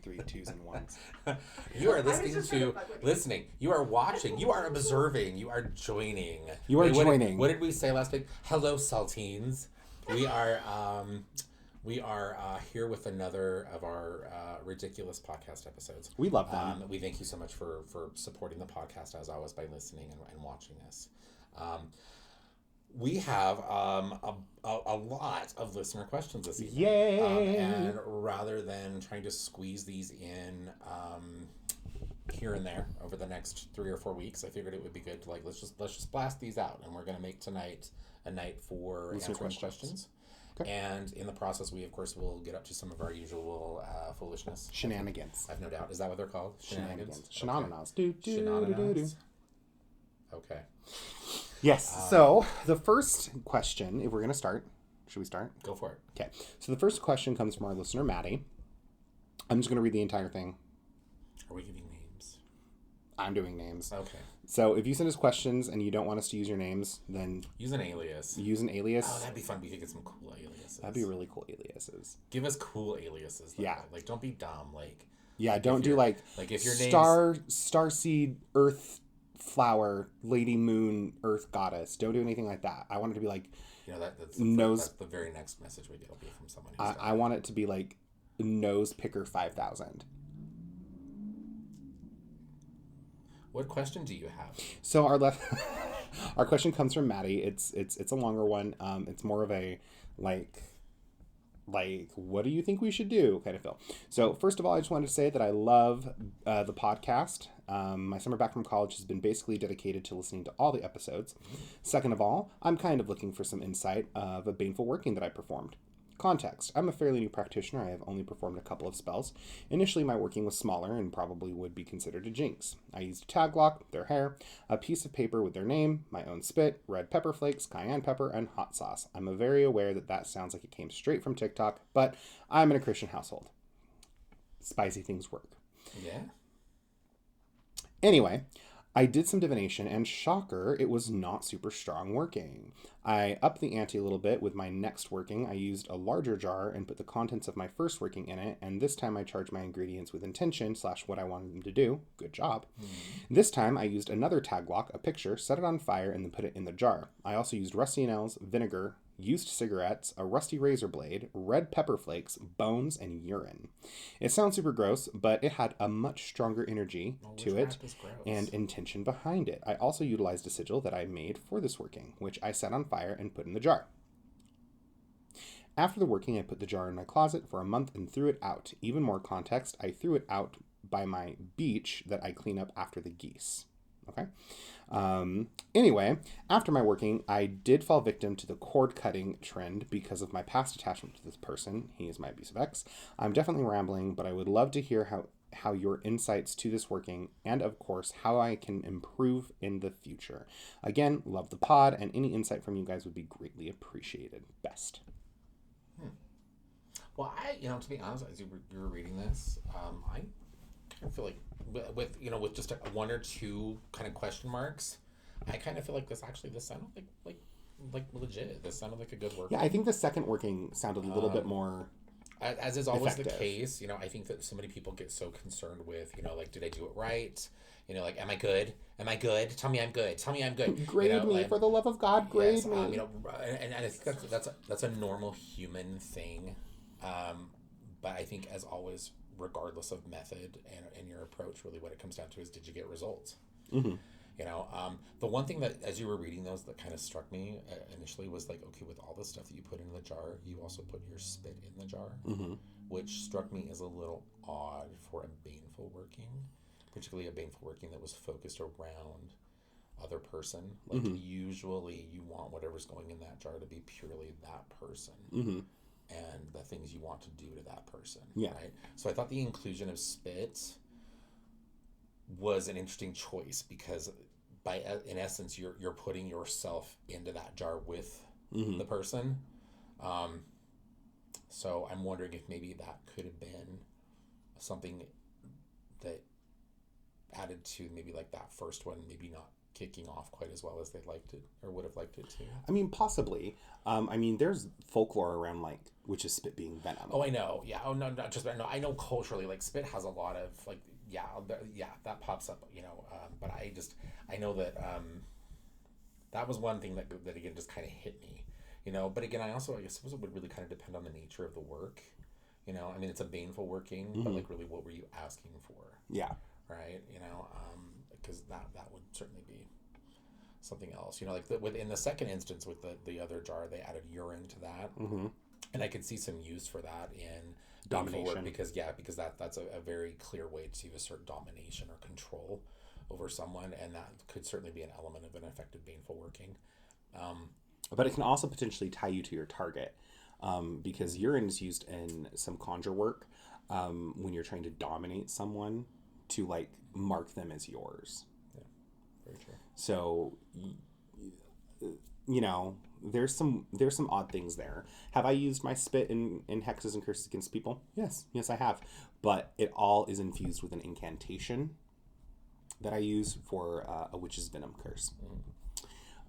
three twos and ones. You are listening. You are watching. You are observing. You are joining. You are joining. What did we say last week? Hello, saltines. We are here with another of our ridiculous podcast episodes. We love them. We thank you so much for supporting the podcast as always by listening and watching us. We have a lot of listener questions this evening. Yay! And rather than trying to squeeze these in here and there over the next 3 or 4 weeks, I figured it would be good to let's just blast these out, and we're going to make tonight a night for answering questions. Okay. And in the process, we of course will get up to some of our usual foolishness. Shenanigans. I've no doubt. Is that what they're called? Shenanigans. Shenanigans. Okay. Yes. So the first question, if we're going to start, should we start? Go for it. Okay. So the first question comes from our listener, Maddie. I'm just going to read the entire thing. Are we giving names? I'm doing names. Okay. So if you send us questions and you don't want us to use your names, then... Use an alias. Use an alias. Oh, that'd be fun. We could get some cool aliases. That'd be really cool aliases. Give us cool aliases. Though. Yeah. Like, don't be dumb. Yeah, don't do if your Starseed, Earth Flower, Lady Moon, Earth Goddess. Don't do anything like that. I want it to be like... that's the very next message we get will be from someone who's I want it to be like Nose Picker 5000. What question do you have? So our question comes from Maddie. It's a longer one. It's more of a like what do you think we should do kind of feel. So first of all, I just wanted to say that I love the podcast. My summer back from college has been basically dedicated to listening to all the episodes. Second of all, I'm kind of looking for some insight of a baneful working that I performed. Context. I'm a fairly new practitioner. I have only performed a couple of spells. Initially, my working was smaller and probably would be considered a jinx. I used a tag lock, their hair, a piece of paper with their name, my own spit, red pepper flakes, cayenne pepper, and hot sauce. I'm very aware that sounds like it came straight from TikTok, but I'm in a Christian household. Spicy things work. Yeah. Anyway, I did some divination, and shocker, it was not super strong working. I upped the ante a little bit with my next working. I used a larger jar and put the contents of my first working in it, and this time I charged my ingredients with intention / what I wanted them to do. Good job. Mm-hmm. This time I used another tag lock, a picture, set it on fire, and then put it in the jar. I also used rusty nails, vinegar, used cigarettes, a rusty razor blade, red pepper flakes, bones, and urine. It sounds super gross, but it had a much stronger energy to it and intention behind it. I also utilized a sigil that I made for this working, which I set on fire and put in the jar. After the working, I put the jar in my closet for a month and threw it out. Even more context, I threw it out by my beach that I clean up after the geese. Okay. Anyway, after my working, I did fall victim to the cord cutting trend because of my past attachment to this person. He is my abusive ex. I'm definitely rambling, but I would love to hear how your insights to this working, and of course, how I can improve in the future. Again, love the pod, and any insight from you guys would be greatly appreciated. Best. Well, to be honest, as you were reading this, I kind of feel like with just one or two kind of question marks, I kind of feel like this sounded like legit. This sounded like a good work. Yeah, I think the second working sounded a little bit more as is always effective. The case. I think that so many people get so concerned with, did I do it right? Am I good? Am I good? Tell me I'm good. Tell me I'm good. Grade me, for the love of God, grade me. And I think that's a normal human thing. But I think, as always, regardless of method and your approach, really what it comes down to is, did you get results? Mm-hmm. The one thing that, as you were reading those, that kind of struck me initially was like, okay, with all the stuff that you put in the jar, you also put your spit in the jar, mm-hmm. which struck me as a little odd for a baneful working, particularly a baneful working that was focused around other person. Like, mm-hmm. usually you want whatever's going in that jar to be purely that person. Mm-hmm. And the things you want to do to that person. Yeah. Right? So I thought the inclusion of spit was an interesting choice, because in essence you're putting yourself into that jar with mm-hmm. the person. So I'm wondering if maybe that could have been something that added to maybe like that first one, maybe not kicking off quite as well as they'd liked it or would have liked it to. I mean, possibly. I mean, there's folklore around like witch's spit being venom. Oh, I know. Yeah. Oh, no, not just no. I know culturally, like spit has a lot of like, yeah, that pops up. But I know that that was one thing that again just kind of hit me. But again, I suppose it would really kind of depend on the nature of the work. I mean, it's a baneful working, but like really, what were you asking for? Yeah. Right. Because that would certainly be something else. Like within the second instance with the other jar, they added urine to that, and I could see some use for that in domination because that's a very clear way to assert domination or control over someone, and that could certainly be an element of an effective baneful working. But it can also potentially tie you to your target, because urine is used in some conjure work when you're trying to dominate someone to like mark them as yours. Yeah, very true. So, there's some odd things there. Have I used my spit in hexes and curses against people? Yes, I have. But it all is infused with an incantation that I use for a witch's venom curse.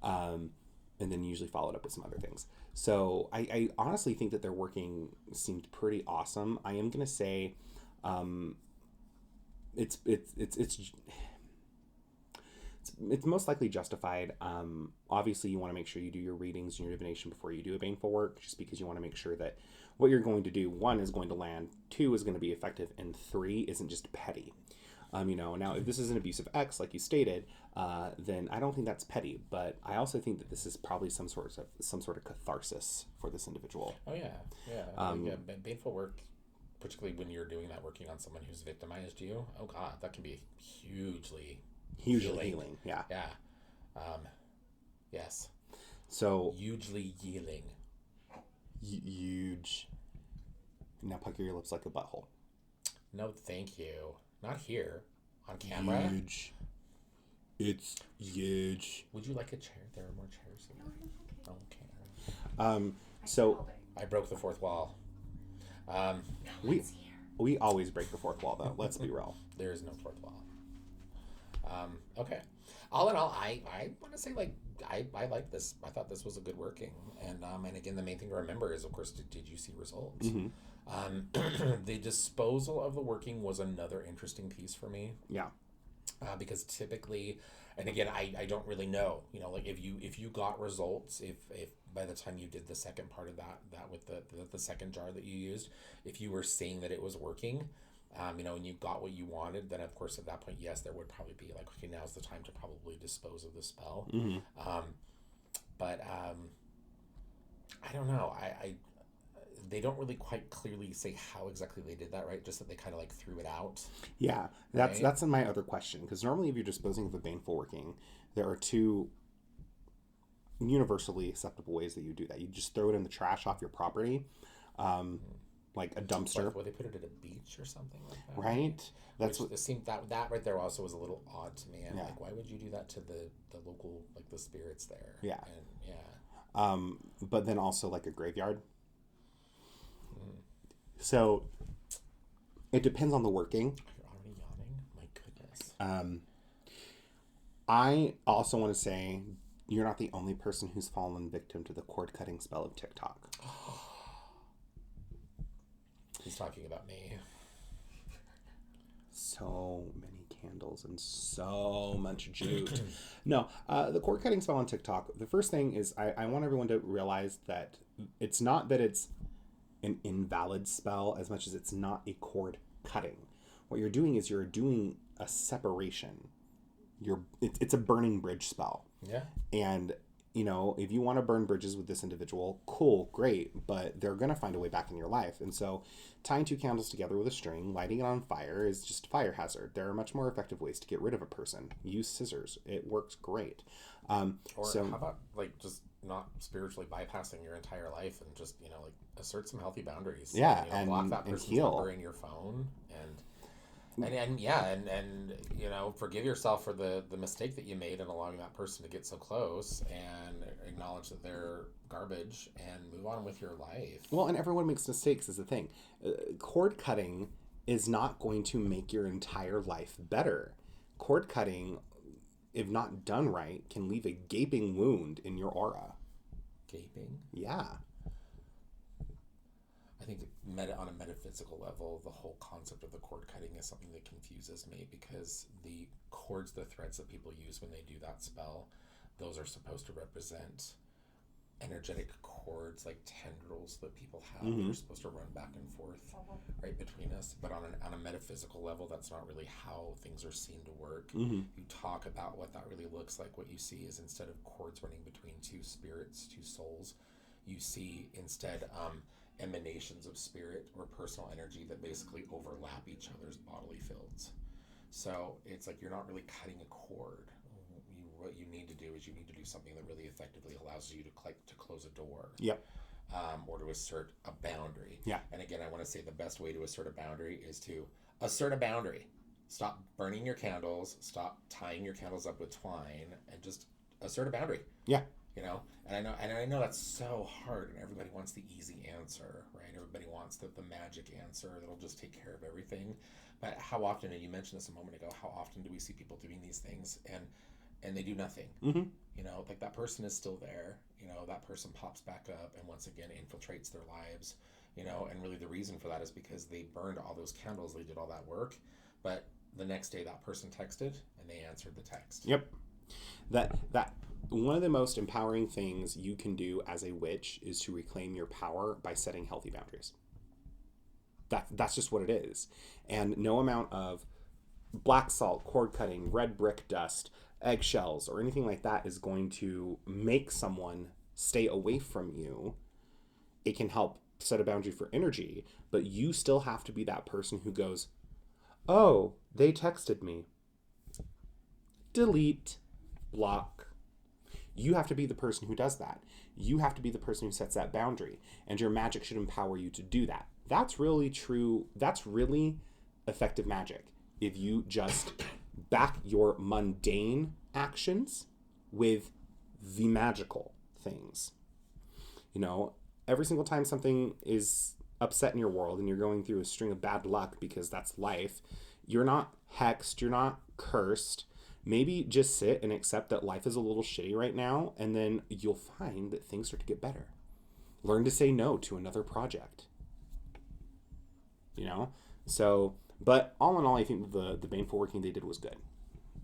And then usually followed up with some other things. So I honestly think that their working seemed pretty awesome. I am gonna say, it's most likely justified. Obviously, you want to make sure you do your readings and your divination before you do a baneful work, just because you want to make sure that what you're going to do, 1, is going to land, 2, is going to be effective, and 3 isn't just petty. Now if this is an abusive ex, like you stated, then I don't think that's petty, but I also think that this is probably some sort of catharsis for this individual. Oh yeah. Baneful work, particularly when you're doing that working on someone who's victimized you. Oh God, that can be hugely healing. Yeah. Yes. So hugely healing. Huge. Now pucker your lips like a butthole. No, thank you. Not here. On camera? Huge. It's huge. Would you like a chair? There are more chairs here. No, I'm okay. So I broke the fourth wall. We always break the fourth wall, though. Let's be real. There is no fourth wall. Okay. All in all, I want to say, like, I like this. I thought this was a good working. And again, the main thing to remember is, of course, did you see results? Mm-hmm. The disposal of the working was another interesting piece for me. Yeah. Because typically, and again, I don't really know, like if you got results, if by the time you did the second part of that with the second jar that you used, if you were saying that it was working, and you got what you wanted, then of course at that point, yes, there would probably be like, okay, now's the time to probably dispose of the spell. Mm-hmm. But I don't know. They don't really quite clearly say how exactly they did that, right? Just that they kind of like threw it out. Yeah, that's my other question. Because normally if you're disposing of a baneful working, there are 2 universally acceptable ways that you do that. You just throw it in the trash off your property, like a dumpster. Where they put it at a beach or something like that. Right? That's what it seemed that right there also was a little odd to me. And yeah. Like, why would you do that to the local, like the spirits there? Yeah. And yeah. But then also like a graveyard. So it depends on the working. You're already yawning? My goodness. I also want to say you're not the only person who's fallen victim to the cord cutting spell of TikTok. He's talking about me. So many candles and so much jute. No, the cord cutting spell on TikTok. The first thing is I want everyone to realize that it's not that it's an invalid spell as much as it's not a cord cutting. What you're doing is you're doing a separation. It's a burning bridge spell. Yeah. And if you want to burn bridges with this individual, cool, great, but they're going to find a way back in your life. And so tying 2 candles together with a string, lighting it on fire is just a fire hazard. There are much more effective ways to get rid of a person. Use scissors. It works great. Or how about like just not spiritually bypassing your entire life and just, like assert some healthy boundaries. Yeah. And block that person's number in your phone and forgive yourself for the mistake that you made in allowing that person to get so close and acknowledge that they're garbage and move on with your life. Well, and everyone makes mistakes is the thing. Cord cutting is not going to make your entire life better. Cord cutting if not done right, can leave a gaping wound in your aura. Gaping? Yeah. I think on a metaphysical level, the whole concept of the cord cutting is something that confuses me, because the cords, the threads that people use when they do that spell, those are supposed to represent energetic cords, like tendrils that people have. They're supposed to run back and forth right between us. But on a metaphysical level, that's not really how things are seen to work. You talk about what that really looks like. What you see is, instead of cords running between two spirits, two souls, you see instead emanations of spirit or personal energy that basically overlap each other's bodily fields. So it's like you're not really cutting a cord. What you need to do is you need to do something that really effectively allows you to close a door. Yep. Or to assert a boundary. Yeah. And again, I want to say the best way to assert a boundary is to assert a boundary. Stop burning your candles. Stop tying your candles up with twine, and just assert a boundary. Yeah. You know, and I know that's so hard, and everybody wants the easy answer, right? Everybody wants the magic answer that'll just take care of everything. But how often, and you mentioned this a moment ago, how often do we see people doing these things and they do nothing? You know, like that person is still there. You know, that person pops back up and once again infiltrates their lives. You know, and really the reason for that is because they burned all those candles, they did all that work, but the next day that person texted and they answered the text. Yep. That one of the most empowering things you can do as a witch is to reclaim your power by setting healthy boundaries. That's just what it is. And no amount of black salt, cord cutting, red brick dust, eggshells, or anything like that is going to make someone stay away from you. It can help set a boundary for energy, but you still have to be that person who goes, oh, they texted me. Delete. Block. You have to be the person who does that. You have to be the person who sets that boundary, and your magic should empower you to do that. That's really true. That's really effective magic. If you just back your mundane actions with the magical things. You know, every single time something is upset in your world and you're going through a string of bad luck, because that's life, you're not hexed, you're not cursed. Maybe just sit and accept that life is a little shitty right now, and then you'll find that things start to get better. Learn to say no to another project. You know? So, but all in all, I think the baneful working they did was good.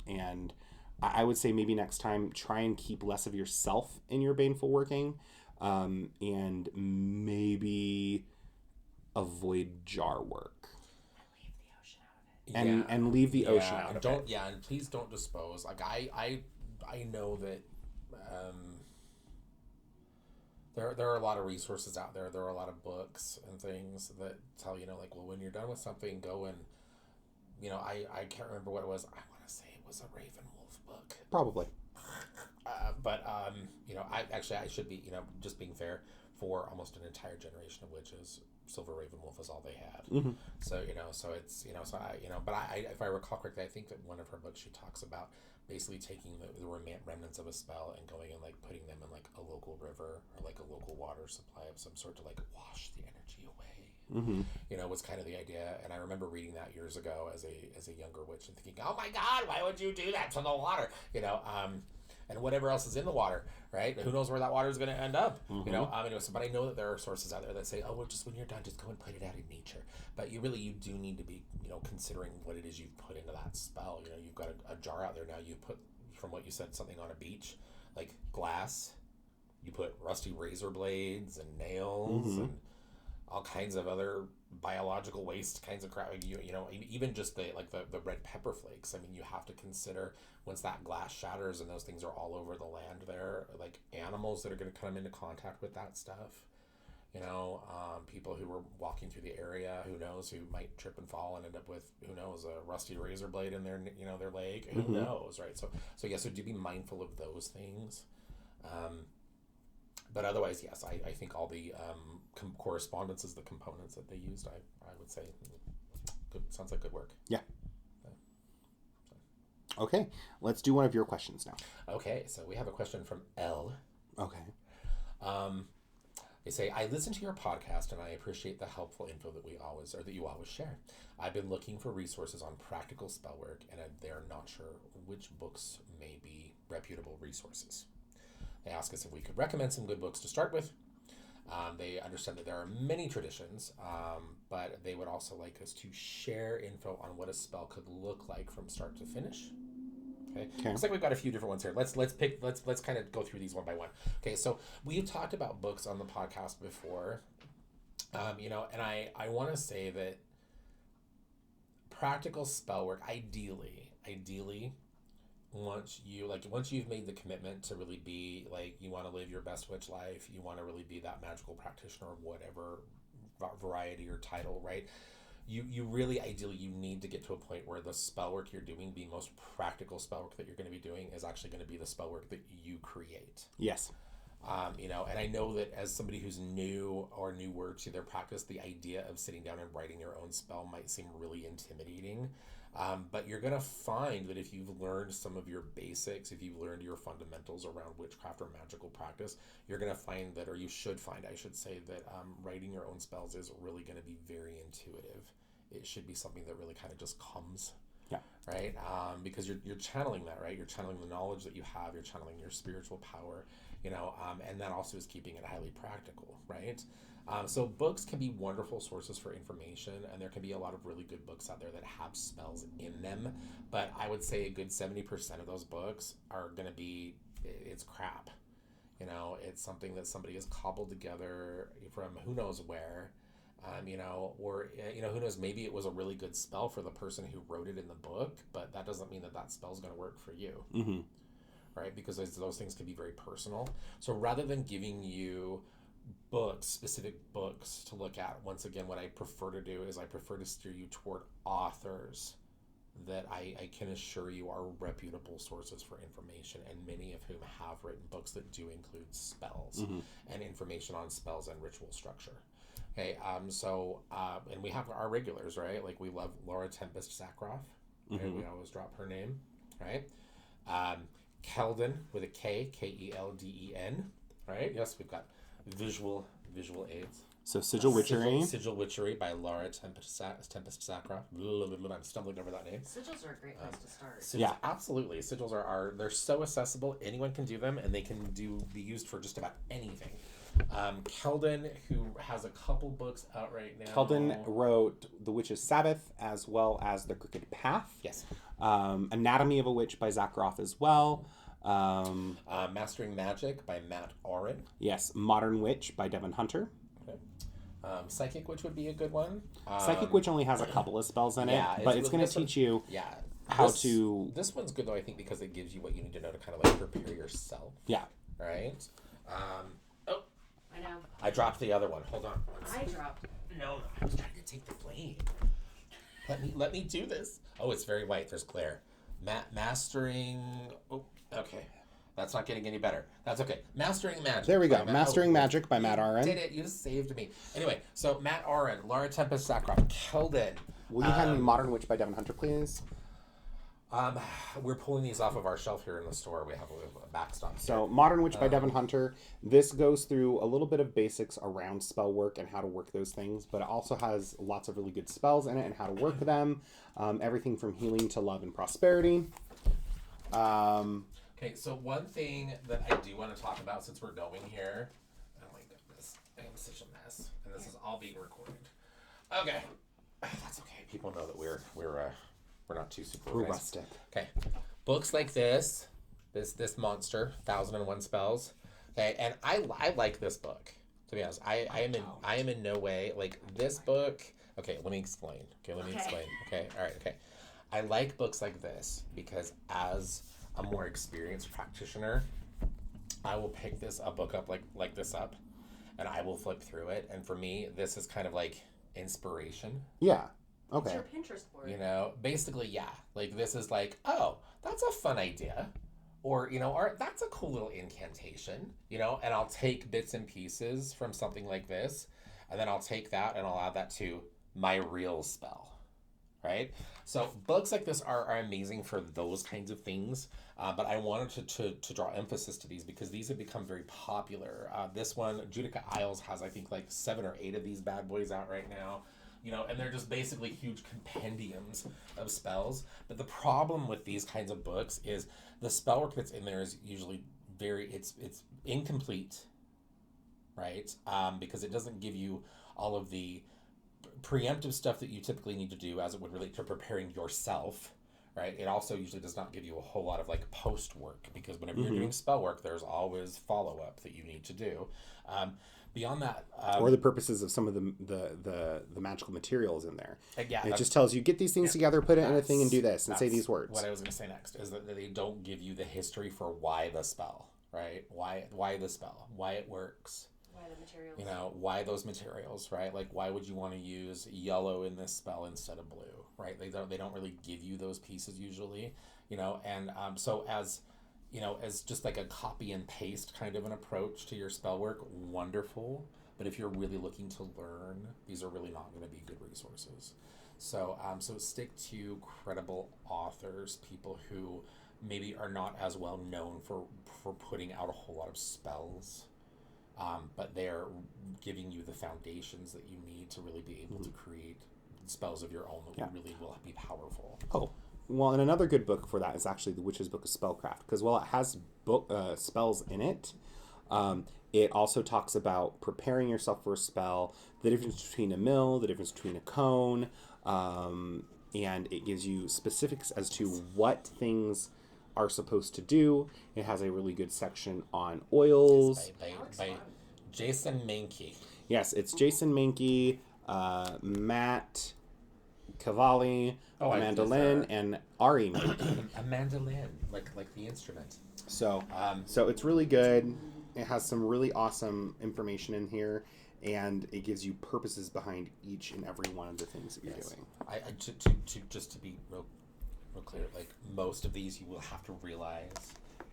And I would say maybe next time, try and keep less of yourself in your baneful working, and maybe avoid jar work. And leave the ocean out of it. Yeah, and please don't dispose. Like I know that there are a lot of resources out there. There are a lot of books and things that tell you, like, well, when you're done with something, go and, I can't remember what it was. I want to say it was a Ravenwolf book. Probably. But I should be, just being fair, for almost an entire generation of witches, Silver Ravenwolf is all they had. So, so it's, but I if I recall correctly, I think that one of her books, she talks about basically taking the remnants of a spell and going and, like, putting them in, like, a local river or, like, a local water supply of some sort to, like, wash the energy away. Was kind of the idea. And I remember reading that years ago as a younger witch and thinking, oh my God, why would you do that to the water? And whatever else is in the water, right? Who knows where that water is going to end up? But I know that there are sources out there that say, oh, well, just when you're done, just go and put it out in nature. But you do need to be, considering what it is you've put into that spell. You've got a jar out there now. You put, from what you said, something on a beach, like glass. You put rusty razor blades and nails and all kinds of other biological waste kinds of crap. Even just the red pepper flakes. I mean, you have to consider, once that glass shatters and those things are all over the land there, like, animals that are going to come into contact with that stuff. People who were walking through the area, who knows, who might trip and fall and end up with, who knows, a rusty razor blade in their, their leg. Who knows, right? So do be mindful of those things. But otherwise, yes, I think all the correspondences, the components that they used, I would say, good. Sounds like good work. Yeah. Okay, let's do one of your questions now. Okay, so we have a question from Elle. Okay. They say, I listen to your podcast and I appreciate the helpful info that you always share. I've been looking for resources on practical spell work and they're not sure which books may be reputable resources. They ask us if we could recommend some good books to start with. They understand that there are many traditions, but they would also like us to share info on what a spell could look like from start to finish. Okay. Looks like we've got a few different ones here. Let's kind of go through these one by one. Okay, so we've talked about books on the podcast before, and I want to say that practical spell work, ideally, once you've made the commitment to really be like, you want to live your best witch life, you want to really be that magical practitioner of whatever variety or title, right? You really, ideally, you need to get to a point where the spell work you're doing, the most practical spell work that you're going to be doing, is actually going to be the spell work that you create. Yes. And I know that as somebody who's new or newer to their practice, the idea of sitting down and writing your own spell might seem really intimidating. But you're going to find that if you've learned some of your basics, if you've learned your fundamentals around witchcraft or magical practice, you're going to find that, or you should find, I should say, that writing your own spells is really going to be very intuitive. It should be something that really kind of just comes. Yeah. Right? Because you're channeling that, right? You're channeling the knowledge that you have. You're channeling your spiritual power, and that also is keeping it highly practical, right? So books can be wonderful sources for information, and there can be a lot of really good books out there that have spells in them. But I would say a good 70% of those books are going to be, it's crap. It's something that somebody has cobbled together from who knows where. Or who knows, maybe it was a really good spell for the person who wrote it in the book, but that doesn't mean that spell's going to work for you. Mm-hmm. Right? Because those things can be very personal. So rather than giving you specific books to look at, once again, what I prefer to do is I prefer to steer you toward authors that I can assure you are reputable sources for information, and many of whom have written books that do include spells and information on spells and ritual structure. Okay, and we have our regulars, right? Like, we love Laura Tempest Sakroff. Right? We always drop her name, right? Kelden with a K, K-E-L-D-E-N, right? Yes, we've got visual aids. So Sigil Witchery. Sigil Witchery by Laura Tempest Sakroff. I'm stumbling over that name. Sigils are a great place to start. Yeah, absolutely. Sigils they're so accessible. Anyone can do them, and they can be used for just about anything. Kelden, who has a couple books out right now. Kelden wrote The Witch's Sabbath, as well as The Crooked Path. Yes. Anatomy of a Witch by Zach Roth as well. Mastering Magic by Matt Oren. Yes. Modern Witch by Devin Hunter. Okay. Psychic Witch would be a good one. Psychic Witch only has a couple of spells in it, but it's going to teach you how to... This one's good, though, I think, because it gives you what you need to know to kind of like prepare yourself. Yeah. Right? I know. I dropped the other one. Hold on. I dropped. No, I was trying to take the flame. Let me do this. Oh, it's very white. There's glare. Mastering. Oh, okay. That's not getting any better. That's okay. Mastering Magic. There we go. Mastering Magic by Matt Oren. Did it. You saved me. Anyway, so Matt Oren, Laura Tempest Sakroff, Kelden. Will you hand me Modern Witch by Devin Hunter, please? We're pulling these off of our shelf here in the store. We have a backstop. So, Modern Witch by Devin Hunter. This goes through a little bit of basics around spell work and how to work those things, but it also has lots of really good spells in it and how to work them. Everything from healing to love and prosperity. Okay, so one thing that I do want to talk about since we're going here. Oh my goodness, I am such a mess, and this is all being recorded. Okay, that's okay. People know that we're not too super Rustic. Okay, books like this monster, 1001 Spells. Okay, and I like this book. To be honest, I am in no way like this book. Okay, let me explain. Okay, Okay, all right. Okay, I like books like this because as a more experienced practitioner, I will pick a book up like this up, and I will flip through it. And for me, this is kind of like inspiration. Yeah. Okay. It's your Pinterest board. Basically, yeah. Like, this is like, oh, that's a fun idea. Or, or that's a cool little incantation, and I'll take bits and pieces from something like this, and then I'll take that and I'll add that to my real spell, right? So books like this are amazing for those kinds of things. But I wanted to draw emphasis to these because these have become very popular. This one, Judica Isles, has I think like 7 or 8 of these bad boys out right now. And they're just basically huge compendiums of spells. But the problem with these kinds of books is the spell work that's in there is usually it's incomplete, right? Because it doesn't give you all of the preemptive stuff that you typically need to do as it would relate to preparing yourself, right? It also usually does not give you a whole lot of like post work because whenever you're doing spell work, there's always follow up that you need to do. Beyond that, or the purposes of some of the magical materials in there. yeah, It just tells you get these things together, put it in a thing, and do this, and say that's these words. What I was going to say next is that they don't give you the history for why the spell, right? Why the spell, why it works. Why the materials? Why those materials, right? Like, why would you want to use yellow in this spell instead of blue, right? They don't really give you those pieces usually, and so as just like a copy and paste kind of an approach to your spell work, wonderful. But if you're really looking to learn, these are really not going to be good resources. So stick to credible authors, people who maybe are not as well known for putting out a whole lot of spells. But they're giving you the foundations that you need to really be able to create spells of your own that really will be powerful. Oh, well, and another good book for that is actually the Witch's Book of Spellcraft, because while it has spells in it, it also talks about preparing yourself for a spell, the difference between a mill, the difference between a cone, and it gives you specifics as to what things are supposed to do. It has a really good section on oils. By Jason Mankey. Yes, it's Jason Mankey, Matt Cavalli, Amanda Lynn, and Ari Mankey. Amanda Lynn, like the instrument. So it's really good. It has some really awesome information in here, and it gives you purposes behind each and every one of the things that you're doing. Just to be real clear, like most of these you will have to realize,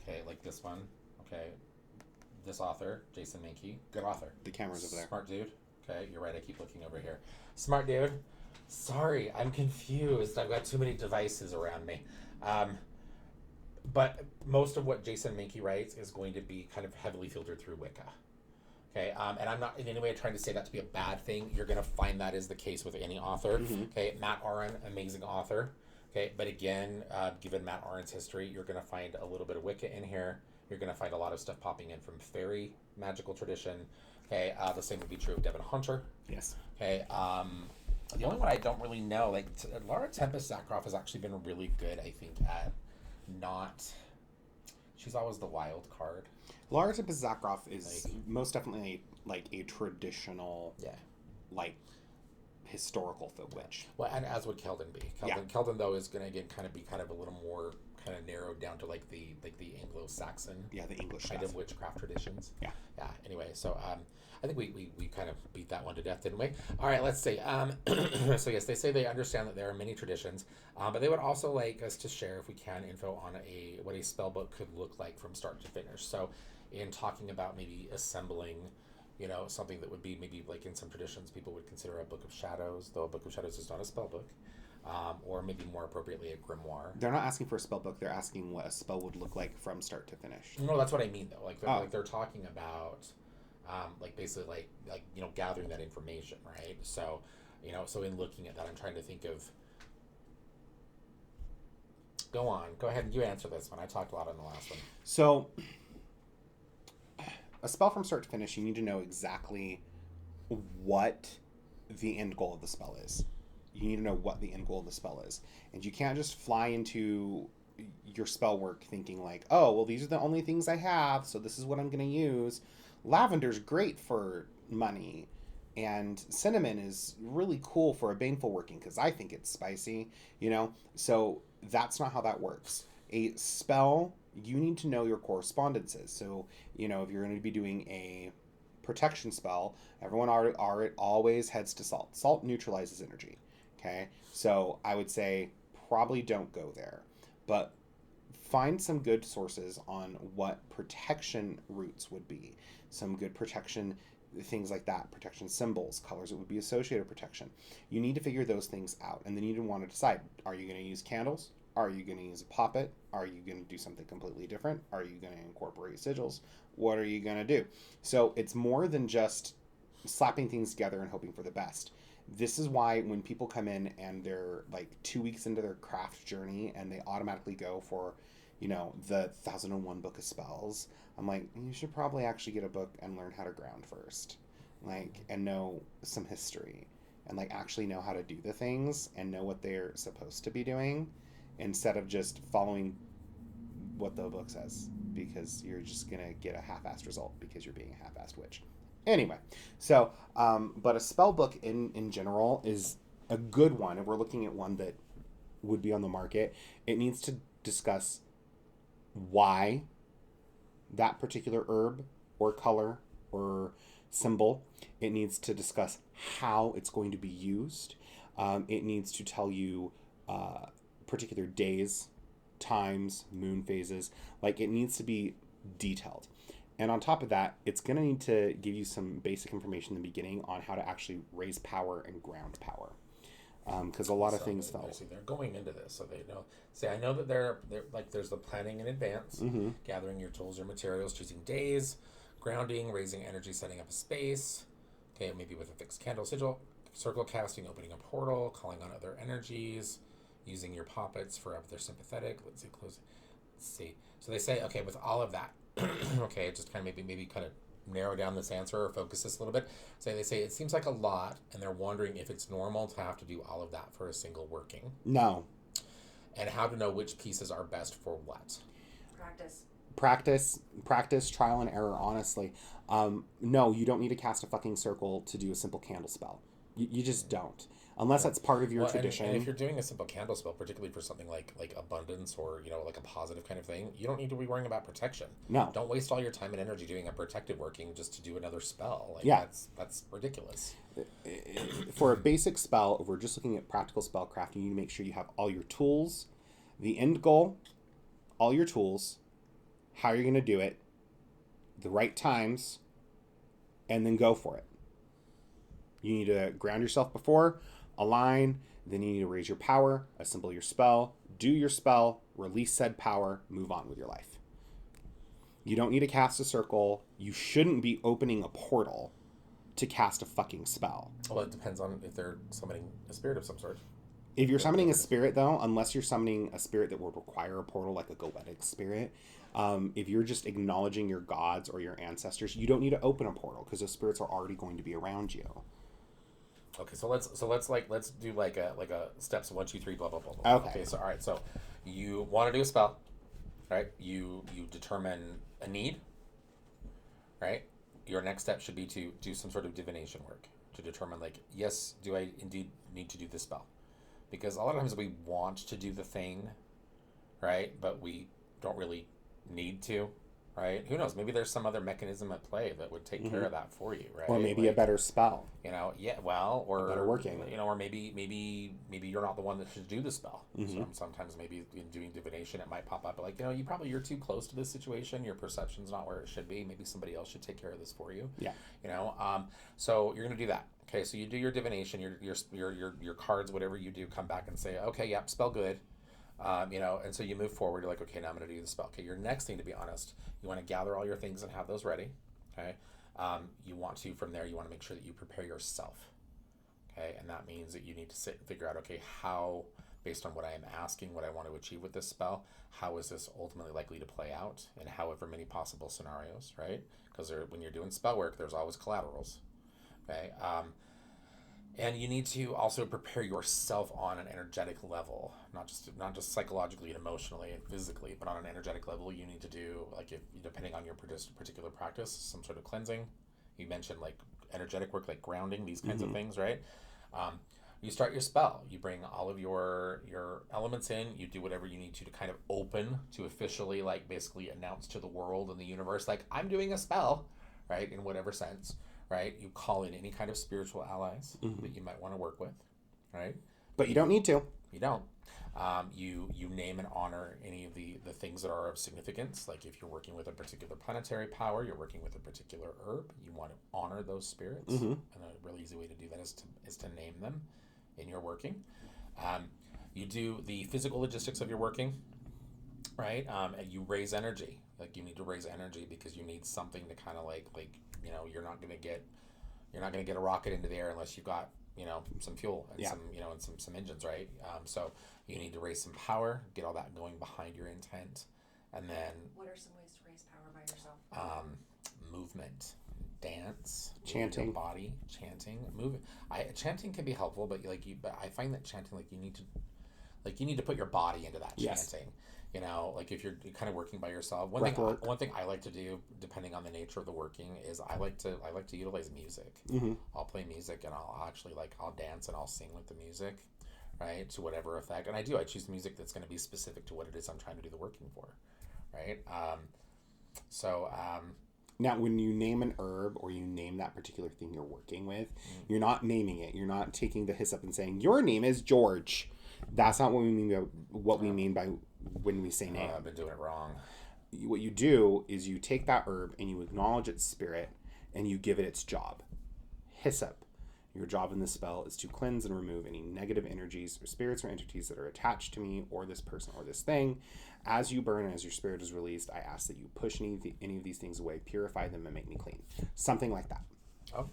okay, like this one, okay, this author, Jason Mankey, good author. The camera's over there. Smart dude. Okay, you're right, I keep looking over here. Smart dude. Sorry, I'm confused. I've got too many devices around me. But most of what Jason Mankey writes is going to be kind of heavily filtered through Wicca. Okay, and I'm not in any way trying to say that to be a bad thing. You're going to find that is the case with any author. Okay, Matt Aron, amazing author. Okay, but again, given Matt Aron's history, you're going to find a little bit of Wicca in here. You're going to find a lot of stuff popping in from fairy magical tradition. Okay, the same would be true of Devin Hunter. Yes. Okay, the only one I don't really know, like Laura Tempest Zakroff has actually been really good, I think, at not. She's always the wild card. Laura Tempest Zakroff is most definitely like a traditional, like historical witch. Well, and as would Keldon be. Keldon though is going to again kind of be kind of a little more kind of narrowed down to like the Anglo-Saxon, the English kind stuff. of witchcraft traditions. Yeah. Anyway, so I think we kind of beat that one to death, didn't we? All right, let's see. So yes, they say they understand that there are many traditions, but they would also like us to share, if we can, info on what a spell book could look like from start to finish. So, in talking about maybe assembling, something that would be maybe like in some traditions people would consider a Book of Shadows, though a Book of Shadows is not a spell book. Or maybe more appropriately a grimoire. They're not asking for a spell book. They're asking what a spell would look like from start to finish. No, that's what I mean though. Like they're talking about, like basically like gathering that information, right? So, so in looking at that, I'm trying to think of. Go ahead, and you answer this one. I talked a lot on the last one. So, a spell from start to finish, you need to know exactly what the end goal of the spell is. You need to know what the end goal of the spell is. And you can't just fly into your spell work thinking like, oh, well, these are the only things I have, so this is what I'm going to use. Lavender's great for money, and cinnamon is really cool for a baneful working because I think it's spicy, So that's not how that works. A spell, you need to know your correspondences. So, if you're going to be doing a protection spell, everyone always heads to salt. Salt neutralizes energy. Okay, so I would say probably don't go there, but find some good sources on what protection routes would be. Some good protection things like that, protection symbols, colors that would be associated with protection. You need to figure those things out, and then you want to decide: are you going to use candles? Are you going to use a poppet? Are you going to do something completely different? Are you going to incorporate sigils? What are you going to do? So it's more than just slapping things together and hoping for the best. This is why when people come in and they're like 2 weeks into their craft journey and they automatically go for, the 1001 book of spells, I'm like, you should probably actually get a book and learn how to ground first, and know some history, and actually know how to do the things and know what they're supposed to be doing, instead of just following what the book says, because you're just gonna get a half-assed result because you're being a half-assed witch. Anyway, so, but a spell book in general is a good one, and we're looking at one that would be on the market. It needs to discuss why that particular herb or color or symbol. It needs to discuss how it's going to be used. It needs to tell you particular days, times, moon phases. It needs to be detailed. And on top of that, it's going to need to give you some basic information in the beginning on how to actually raise power and ground power. Because a lot of things fell. They're going into this, so they know. See, I know that they're there's the planning in advance, gathering your tools, your materials, choosing days, grounding, raising energy, setting up a space. Okay, maybe with a fixed candle sigil, circle casting, opening a portal, calling on other energies, using your poppets for if they're sympathetic. Let's see. So they say, okay, with all of that. Okay, just kind of maybe kind of narrow down this answer or focus this a little bit. So they say it seems like a lot, and they're wondering if it's normal to have to do all of that for a single working. No. And how to know which pieces are best for what. Practice, trial and error, honestly. No, you don't need to cast a fucking circle to do a simple candle spell. You just don't. Unless that's part of your tradition. And if you're doing a simple candle spell, particularly for something like abundance or, like a positive kind of thing, you don't need to be worrying about protection. No. Don't waste all your time and energy doing a protective working just to do another spell. That's ridiculous. For a basic spell, if we're just looking at practical spellcraft, you need to make sure you have all your tools, the end goal, all your tools, how you're going to do it, the right times, and then go for it. You need to ground yourself before, align, then you need to raise your power, assemble your spell, do your spell, release said power, move on with your life. You don't need to cast a circle. You shouldn't be opening a portal to cast a fucking spell. Well, it depends on if they're summoning a spirit of some sort. If you're summoning a spirit, though, unless you're summoning a spirit that would require a portal, like a Goetic spirit, if you're just acknowledging your gods or your ancestors, you don't need to open a portal because those spirits are already going to be around you. Okay, so let's do like a steps 1, 2, 3, blah blah blah blah. Okay. So all right, so you want to do a spell, right? You determine a need, right? Your next step should be to do some sort of divination work to determine yes, do I indeed need to do this spell? Because a lot of times we want to do the thing, right? But we don't really need to, right? Who knows? Maybe there's some other mechanism at play that would take care of that for you, right? Or maybe a better spell. Or better working. Or maybe you're not the one that should do the spell. So sometimes maybe in doing divination, it might pop up you're too close to this situation. Your perception's not where it should be. Maybe somebody else should take care of this for you. Yeah. So you're gonna do that. Okay, so you do your divination, your cards, whatever you do, come back and say, okay, yep, spell good. And so you move forward. You're like, okay, now I'm going to do the spell. Okay, your next thing, to be honest, you want to gather all your things and have those ready. Okay, from there, you want to make sure that you prepare yourself. Okay, and that means that you need to sit and figure out, okay, how, based on what I am asking, what I want to achieve with this spell, how is this ultimately likely to play out in however many possible scenarios, right? Because when you're doing spell work, there's always collaterals. Okay, and you need to also prepare yourself on an energetic level, not just psychologically and emotionally and physically, but on an energetic level. You need to do, if depending on your particular practice, some sort of cleansing. You mentioned energetic work, like grounding, these kinds of things, right? You start your spell. You bring all of your elements in. You do whatever you need to kind of open to officially, basically announce to the world and the universe, I'm doing a spell, right? In whatever sense. Right, you call in any kind of spiritual allies that you might want to work with, right? But you don't need to. You don't. You name and honor any of the things that are of significance. Like if you're working with a particular planetary power, you're working with a particular herb, you want to honor those spirits. Mm-hmm. And a really easy way to do that is to name them in your working. You do the physical logistics of your working, right? And you raise energy. Like you need to raise energy because you need something to kind of like you're not gonna get a rocket into the air unless you've got some fuel and some engines, right? So you need to raise some power, get all that going behind your intent, and then What are some ways to raise power by yourself? movement, dance, Chanting. your body, chanting, moving. Chanting can be helpful, but but I find that chanting, you need to put your body into that Yes. chanting. Like if you're kind of working by yourself. Breath work. One thing I like to do, depending on the nature of the working, is I like to utilize music. Mm-hmm. I'll play music and I'll actually I'll dance and I'll sing with the music, right, to whatever effect. And I choose music that's going to be specific to what it is I'm trying to do the working for, right? Now, when you name an herb or you name that particular thing you're working with, you're not naming it. You're not taking the hyssop and saying, your name is George. That's not what we mean by when we say name. I've been doing it wrong. What you do is you take that herb and you acknowledge its spirit and you give it its job. Hyssop. Your job in this spell is to cleanse and remove any negative energies or spirits or entities that are attached to me or this person or this thing. As you burn and as your spirit is released, I ask that you push any of these things away, purify them, and make me clean. Something like that. Oh.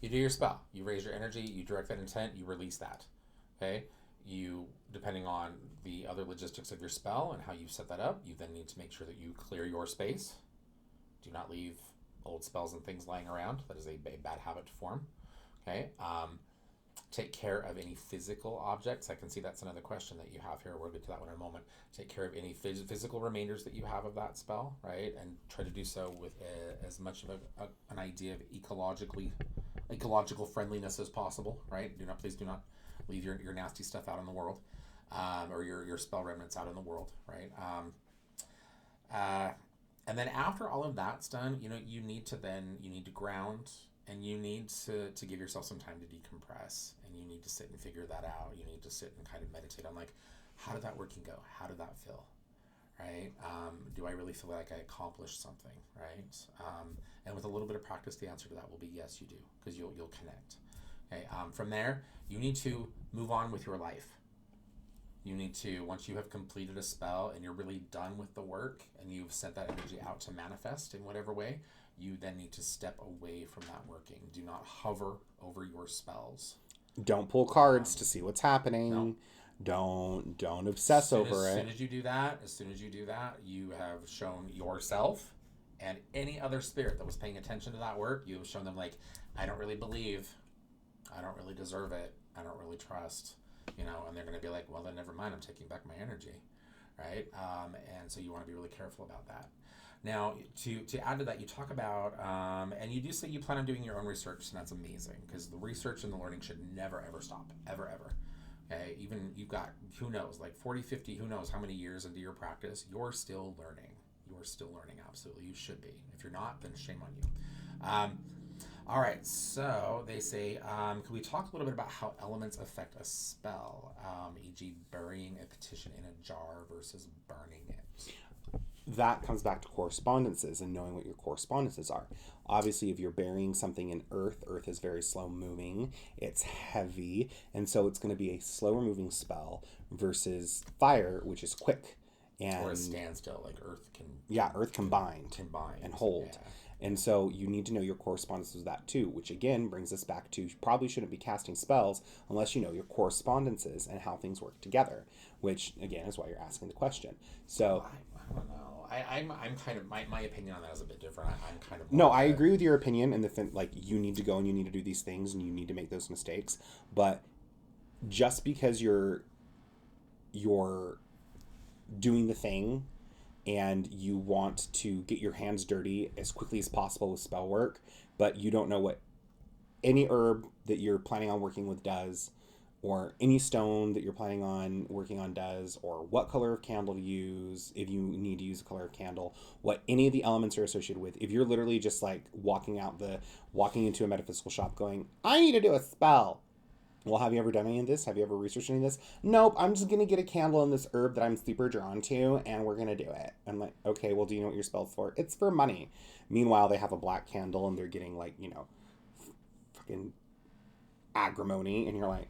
You do your spell. You raise your energy. You direct that intent. You release that. Okay? You, depending on the other logistics of your spell and how you set that up, you then need to make sure that you clear your space. Do not leave old spells and things lying around. That is a bad habit to form. Okay? Take care of any physical objects. I can see that's another question that you have here. We'll get to that one in a moment. Take care of any physical remainders that you have of that spell, right? And try to do so with as much of an idea of ecological friendliness as possible, right? Please do not leave your nasty stuff out in the world, or your spell remnants out in the world, right? And then after all of that's done, you need to ground. And you need to give yourself some time to decompress, and you need to sit and figure that out. You need to sit and kind of meditate on how did that working go? How did that feel, right? Do I really feel like I accomplished something, right? And with a little bit of practice, the answer to that will be yes, you do, because you'll connect. Okay. From there, you need to move on with your life. You need to, once you have completed a spell and you're really done with the work and you've sent that energy out to manifest in whatever way, you then need to step away from that working. Do not hover over your spells. Don't pull cards to see what's happening. No. Don't obsess over it. As soon as you do that, you have shown yourself and any other spirit that was paying attention to that work, you have shown them I don't really believe, I don't really deserve it, I don't really trust, and they're going to be like, well, then never mind, I'm taking back my energy, right? And so you want to be really careful about that. Now, to add to that, you talk about, and you do say you plan on doing your own research, and that's amazing, because the research and the learning should never, ever stop, ever, ever. Okay? Even you've got, who knows, 40, 50, who knows how many years into your practice, you're still learning. You are still learning, absolutely. You should be. If you're not, then shame on you. All right, so they say, can we talk a little bit about how elements affect a spell, e.g. burying a petition in a jar versus burning it? That comes back to correspondences and knowing what your correspondences are. Obviously, if you're burying something in earth is very slow moving, it's heavy, and so it's going to be a slower moving spell versus fire, which is quick. And or a standstill, earth can... Yeah, earth can bind and hold. Yeah. And so you need to know your correspondences with that too, which again brings us back to probably shouldn't be casting spells unless you know your correspondences and how things work together, which again is why you're asking the question. So I don't know. I'm kind of, my opinion on that is a bit different. I'm kind of... No, I agree with your opinion in the you need to go and you need to do these things and you need to make those mistakes. But just because you're doing the thing and you want to get your hands dirty as quickly as possible with spell work, but you don't know what any herb that you're planning on working with does, or any stone that you're planning on working on does, or what color of candle to use, if you need to use a color of candle, what any of the elements are associated with. If you're literally just walking into a metaphysical shop going, I need to do a spell, Well, have you ever done any of this? Have you ever researched any of this? Nope, I'm just going to get a candle in this herb that I'm super drawn to, and we're going to do it. I'm like, okay, well, do you know what your spell's for? It's for money. Meanwhile, they have a black candle, and they're getting, like, you know, fucking agrimony, and you're like,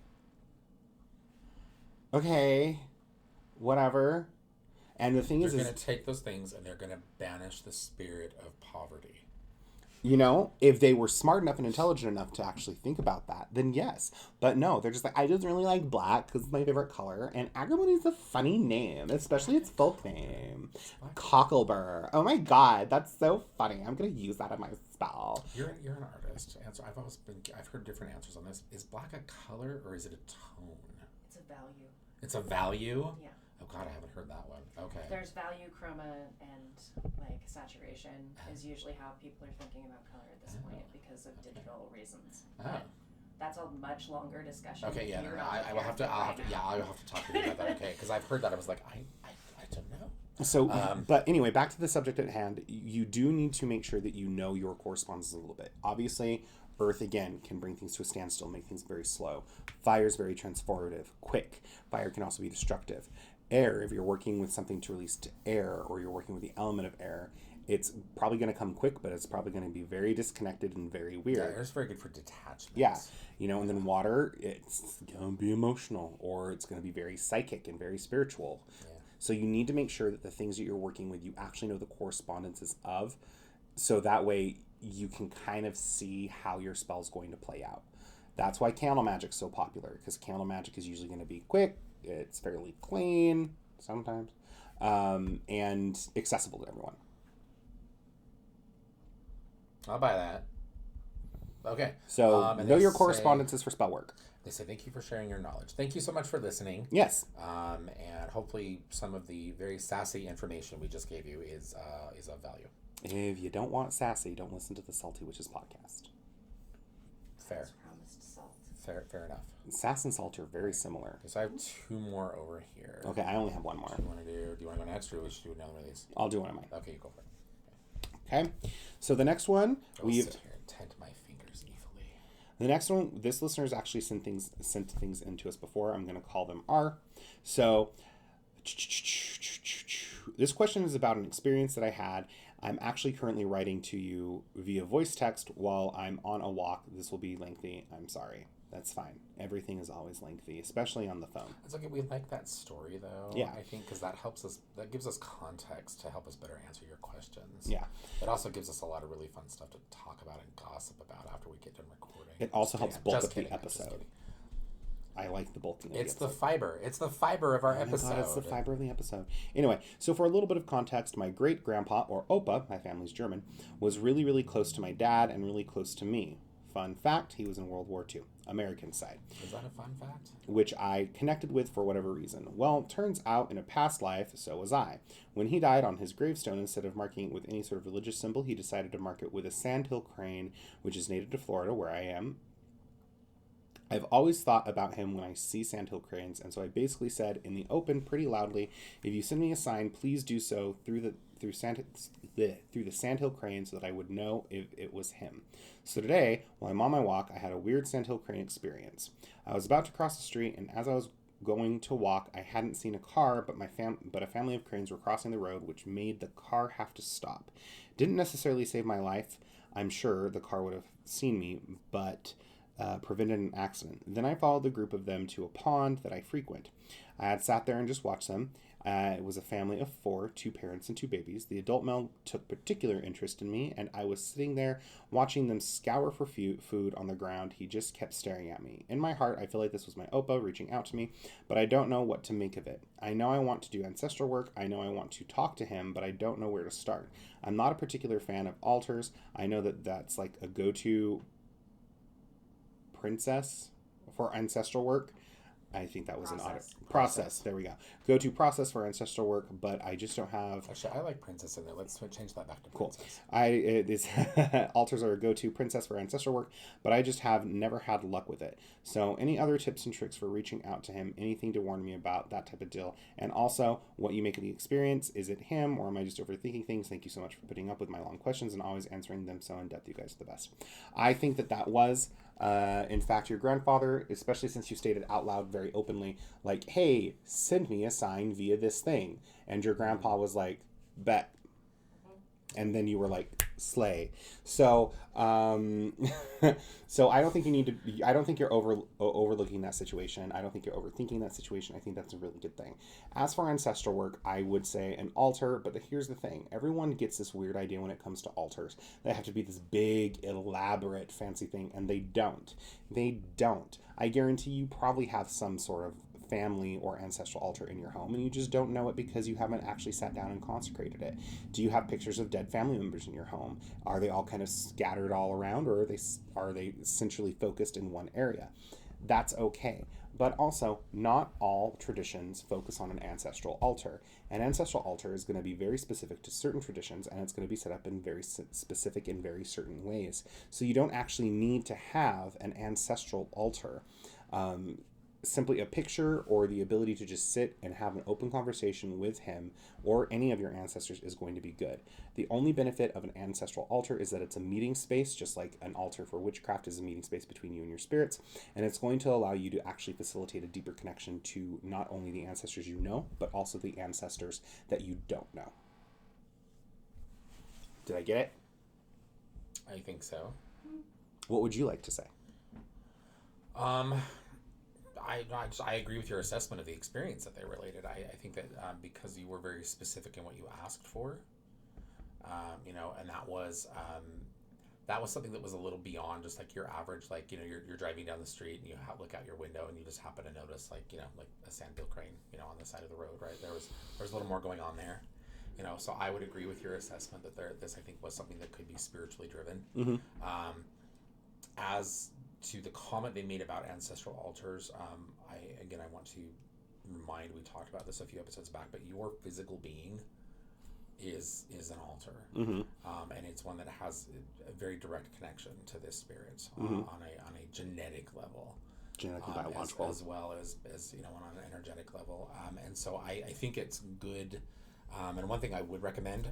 okay, whatever. And the thing They're is going to take those things and they're going to banish the spirit of poverty. you know, if they were smart enough and intelligent enough to actually think about that, then yes. But no, they're just like, I just really like black because it's my favorite color. And agrimony is a funny name, especially its folk name. Cocklebur. Oh my god, that's so funny. I'm going to use that in my spell. You're an artist. And so I've heard different answers on this. Is black a color or is it a tone? It's a value. It's a value? Yeah. Oh god, I haven't heard that one. Okay. There's value, chroma, and like saturation is usually how people are thinking about color at this point because of digital reasons. Oh. That's a much longer discussion. Okay, yeah, You're no, not I will have to, prepared I'll have for to, right yeah, now. I'll have to talk to you about that, okay? Because I've heard that, I was like, I don't know. So, but anyway, back to the subject at hand. You do need to make sure that you know your correspondences a little bit. Obviously, earth, again, can bring things to a standstill, make things very slow. Fire is very transformative, quick. Fire can also be destructive. Air, if you're working with something to release to air, or you're working with the element of air, it's probably going to come quick, but it's probably going to be very disconnected and very weird. Yeah, air's very good for detachment. Yeah, you know, and then water, it's going to be emotional, or it's going to be very psychic and very spiritual. Yeah. So you need to make sure that the things that you're working with, you actually know the correspondences of, so that way you can kind of see how your spell's going to play out. That's why candle magic's so popular, because candle magic is usually going to be quick, it's fairly clean, sometimes, and accessible to everyone. I'll buy that. Okay. So and know they your say- correspondences for spell work. They say thank you for sharing your knowledge. Thank you so much for listening. Yes. And hopefully some of the very sassy information we just gave you is of value. If you don't want sassy, don't listen to the Salty Witches podcast. Fair. As promised salt. Fair enough. Sass and salt are very similar. Okay, so I have two more over here. Okay, I only have one more. Do you want to go next, or we should do another one of these? I'll do one of mine. Okay, you go for it. Okay, so the next one I will sit here and tend my fingers evilly. the next one, this listener's actually sent things into us before. I'm going to call them R. So this question is about an experience that I had. I'm actually currently writing to you via voice text while I'm on a walk. This will be lengthy. I'm sorry. That's fine. Everything is always lengthy, especially on the phone. It's okay. We like that story though. Yeah. I think because that helps us. That gives us context to help us better answer your questions. Yeah. It also gives us a lot of really fun stuff to talk about and gossip about after we get done recording. It also helps bulk Just up the kidding, I'm just episode. kidding. I like the bulking of It's the the episode. fiber. It's the fiber of our Oh my episode. God, it's the fiber of the episode. Anyway, so for a little bit of context, my great-grandpa, or Opa, my family's German, was really, really close to my dad and really close to me. Fun fact, he was in World War II, American side, Is that a fun fact? which I connected with for whatever reason. Well, turns out in a past life, so was I. When he died, on his gravestone, instead of marking it with any sort of religious symbol, he decided to mark it with a sandhill crane, which is native to Florida, where I am. I've always thought about him when I see sandhill cranes, and so I basically said in the open pretty loudly, if you send me a sign, please do so through the sandhill crane so that I would know if it was him. So today, while I'm on my walk, I had a weird sandhill crane experience. I was about to cross the street, and as I was going to walk, I hadn't seen a car, but a family of cranes were crossing the road, which made the car have to stop. Didn't necessarily save my life. I'm sure the car would have seen me, but prevented an accident. Then I followed the group of them to a pond that I frequent. I had sat there and just watched them. It was a family of 4, 2 parents and 2 babies. The adult male took particular interest in me, and I was sitting there watching them scour for food on the ground. He just kept staring at me. In my heart, I feel like this was my Opa reaching out to me, but I don't know what to make of it. I know I want to do ancestral work. I know I want to talk to him, but I don't know where to start. I'm not a particular fan of altars. I know that that's like a go-to princess for ancestral work. I think that was an odd process. There we go. Go to process for ancestral work, but I just don't have. Actually, I like princess in there. Let's change that back to Cool. princess. Altars are a go-to princess for ancestral work, but I just have never had luck with it. So any other tips and tricks for reaching out to him? Anything to warn me about that type of deal? And also, what you make of the experience? Is it him, or am I just overthinking things? Thank you so much for putting up with my long questions and always answering them so in depth. You guys are the best. I think that was In fact, your grandfather, especially since you stated out loud very openly, like, hey, send me a sign via this thing. And your grandpa was like, bet. And then you were like, slay. So, so I don't think you need to. I don't think you're overlooking that situation. I don't think you're overthinking that situation. I think that's a really good thing. As for ancestral work, I would say an altar. But here's the thing: everyone gets this weird idea when it comes to altars. They have to be this big, elaborate, fancy thing, and they don't. They don't. I guarantee you probably have some sort of family or ancestral altar in your home and you just don't know it because you haven't actually sat down and consecrated it. Do you have pictures of dead family members in your home? Are they all kind of scattered all around, or are they centrally focused in one area? That's okay. But also, not all traditions focus on an ancestral altar. An ancestral altar is going to be very specific to certain traditions, and it's going to be set up in very specific in very certain ways. So you don't actually need to have an ancestral altar. Simply a picture or the ability to just sit and have an open conversation with him or any of your ancestors is going to be good. The only benefit of an ancestral altar is that it's a meeting space, just like an altar for witchcraft is a meeting space between you and your spirits, and it's going to allow you to actually facilitate a deeper connection to not only the ancestors you know, but also the ancestors that you don't know. Did I get it? I think so. What would you like to say? I agree with your assessment of the experience that they related. I think that because you were very specific in what you asked for, and that was something that was a little beyond just like your average, like, you're driving down the street and you look out your window and you just happen to notice like a sandhill crane, on the side of the road, right? There was a little more going on there, so I would agree with your assessment that this, I think, was something that could be spiritually driven. Mm-hmm. As to the comment they made about ancestral altars, I want to remind, we talked about this a few episodes back, but your physical being is an altar, and it's one that has a very direct connection to this spirit on a genetic level, biological, as well as on an energetic level, and so I think it's good. And one thing I would recommend,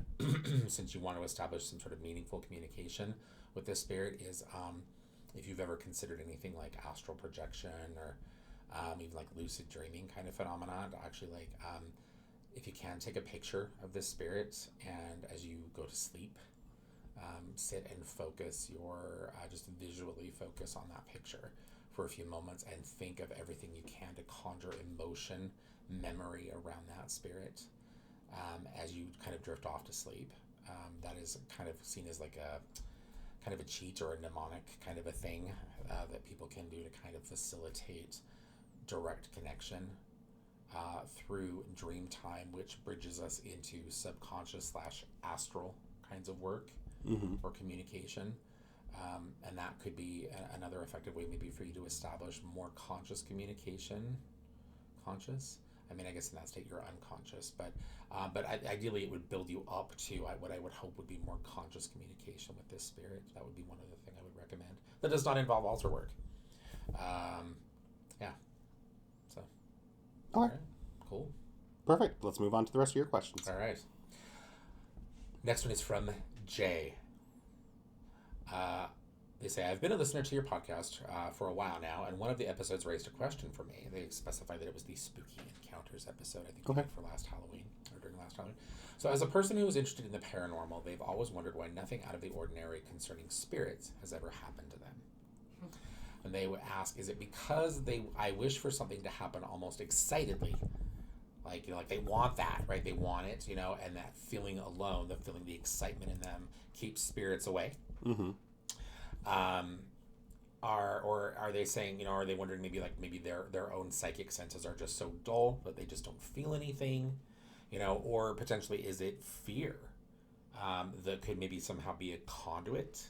since you want to establish some sort of meaningful communication with this spirit, is if you've ever considered anything like astral projection or even like lucid dreaming kind of phenomenon, to actually if you can, take a picture of this spirit, and as you go to sleep, sit and focus just visually focus on that picture for a few moments and think of everything you can to conjure emotion, memory around that spirit as you kind of drift off to sleep. That is kind of seen as like a kind of a cheat or a mnemonic kind of a thing that people can do to kind of facilitate direct connection through dream time, which bridges us into subconscious / astral kinds of work or communication. And that could be another effective way maybe for you to establish more conscious communication. Conscious? I mean, I guess in that state you're unconscious, but ideally it would build you up to what I would hope would be more conscious communication with this spirit. That would be one other thing I would recommend. That does not involve altar work. Yeah. So. All right. Cool. Perfect. Let's move on to the rest of your questions. All right. Next one is from Jay. They say, I've been a listener to your podcast for a while now, and one of the episodes raised a question for me. They specified that it was the Spooky Encounters episode, I think, for last Halloween, or during last Halloween. So as a person who is interested in the paranormal, they've always wondered why nothing out of the ordinary concerning spirits has ever happened to them. And they would ask, is it because I wish for something to happen almost excitedly? Like they want that, right? They want it, and that feeling alone, the excitement in them keeps spirits away. Mm-hmm. Are they saying, are they wondering maybe their own psychic senses are just so dull that they just don't feel anything, or potentially is it fear that could maybe somehow be a conduit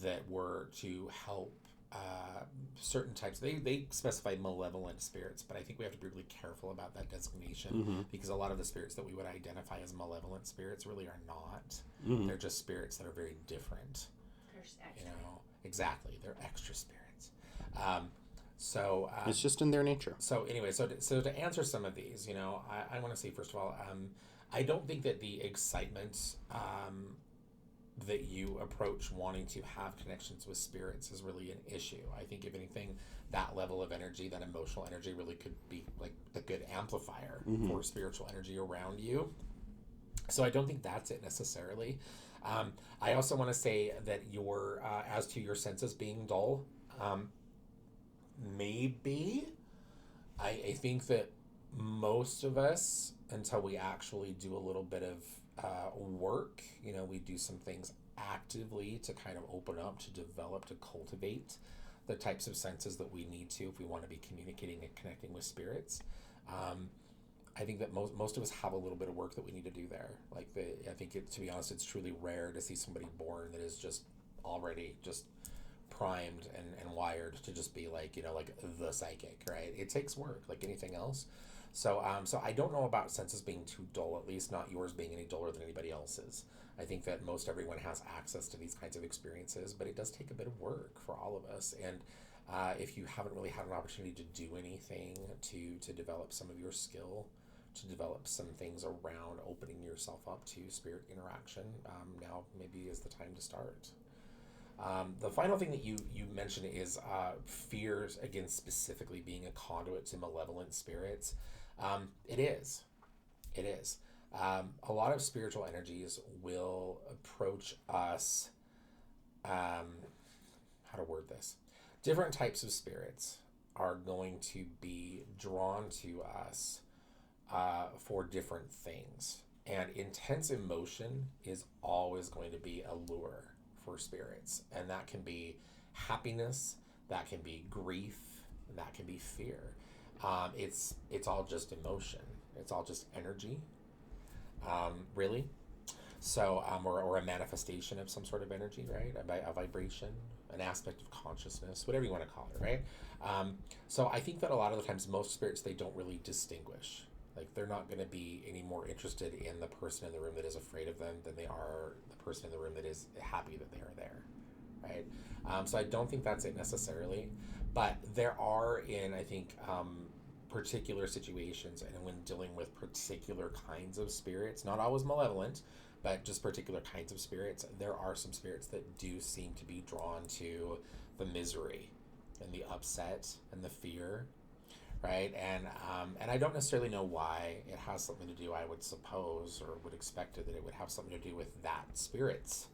that were to help certain types. They specify malevolent spirits, but I think we have to be really careful about that designation because a lot of the spirits that we would identify as malevolent spirits really are not. They're just spirits that are very different. Exactly, they're extra spirits. It's just in their nature. So anyway, so to answer some of these, I want to say, first of all, I don't think that the excitement that you approach wanting to have connections with spirits is really an issue. I think if anything, that level of energy, that emotional energy, really could be like a good amplifier for spiritual energy around you. So I don't think that's it necessarily. I also want to say that your as to your senses being dull, maybe I think that most of us, until we actually do a little bit of work, we do some things actively to kind of open up, to develop, to cultivate the types of senses that we need to if we want to be communicating and connecting with spirits. I think that most of us have a little bit of work that we need to do there. I think to be honest, it's truly rare to see somebody born that is just already just primed and wired to just be like the psychic, right? It takes work like anything else. So I don't know about senses being too dull, at least not yours being any duller than anybody else's. I think that most everyone has access to these kinds of experiences, but it does take a bit of work for all of us. And if you haven't really had an opportunity to do anything to develop some of your skill, to develop some things around opening yourself up to spirit interaction, now maybe is the time to start. The final thing that you mentioned is fears, again, specifically being a conduit to malevolent spirits. It is. A lot of spiritual energies will approach us, how to word this? Different types of spirits are going to be drawn to us for different things. And intense emotion is always going to be a lure for spirits. And that can be happiness, that can be grief, and that can be fear. It's all just emotion. It's all just energy, really. So, or a manifestation of some sort of energy, right? A vibration, an aspect of consciousness, whatever you want to call it, right? So I think that a lot of the times most spirits, they don't really distinguish. Like, they're not going to be any more interested in the person in the room that is afraid of them than they are the person in the room that is happy that they are there, right? So I don't think that's it necessarily. But there are, I think, particular situations and when dealing with particular kinds of spirits, not always malevolent, but just particular kinds of spirits, there are some spirits that do seem to be drawn to the misery and the upset and the fear, right? And I don't necessarily know why. It has something to do, I would suppose, or would expect it, that it would have something to do with that spirit's,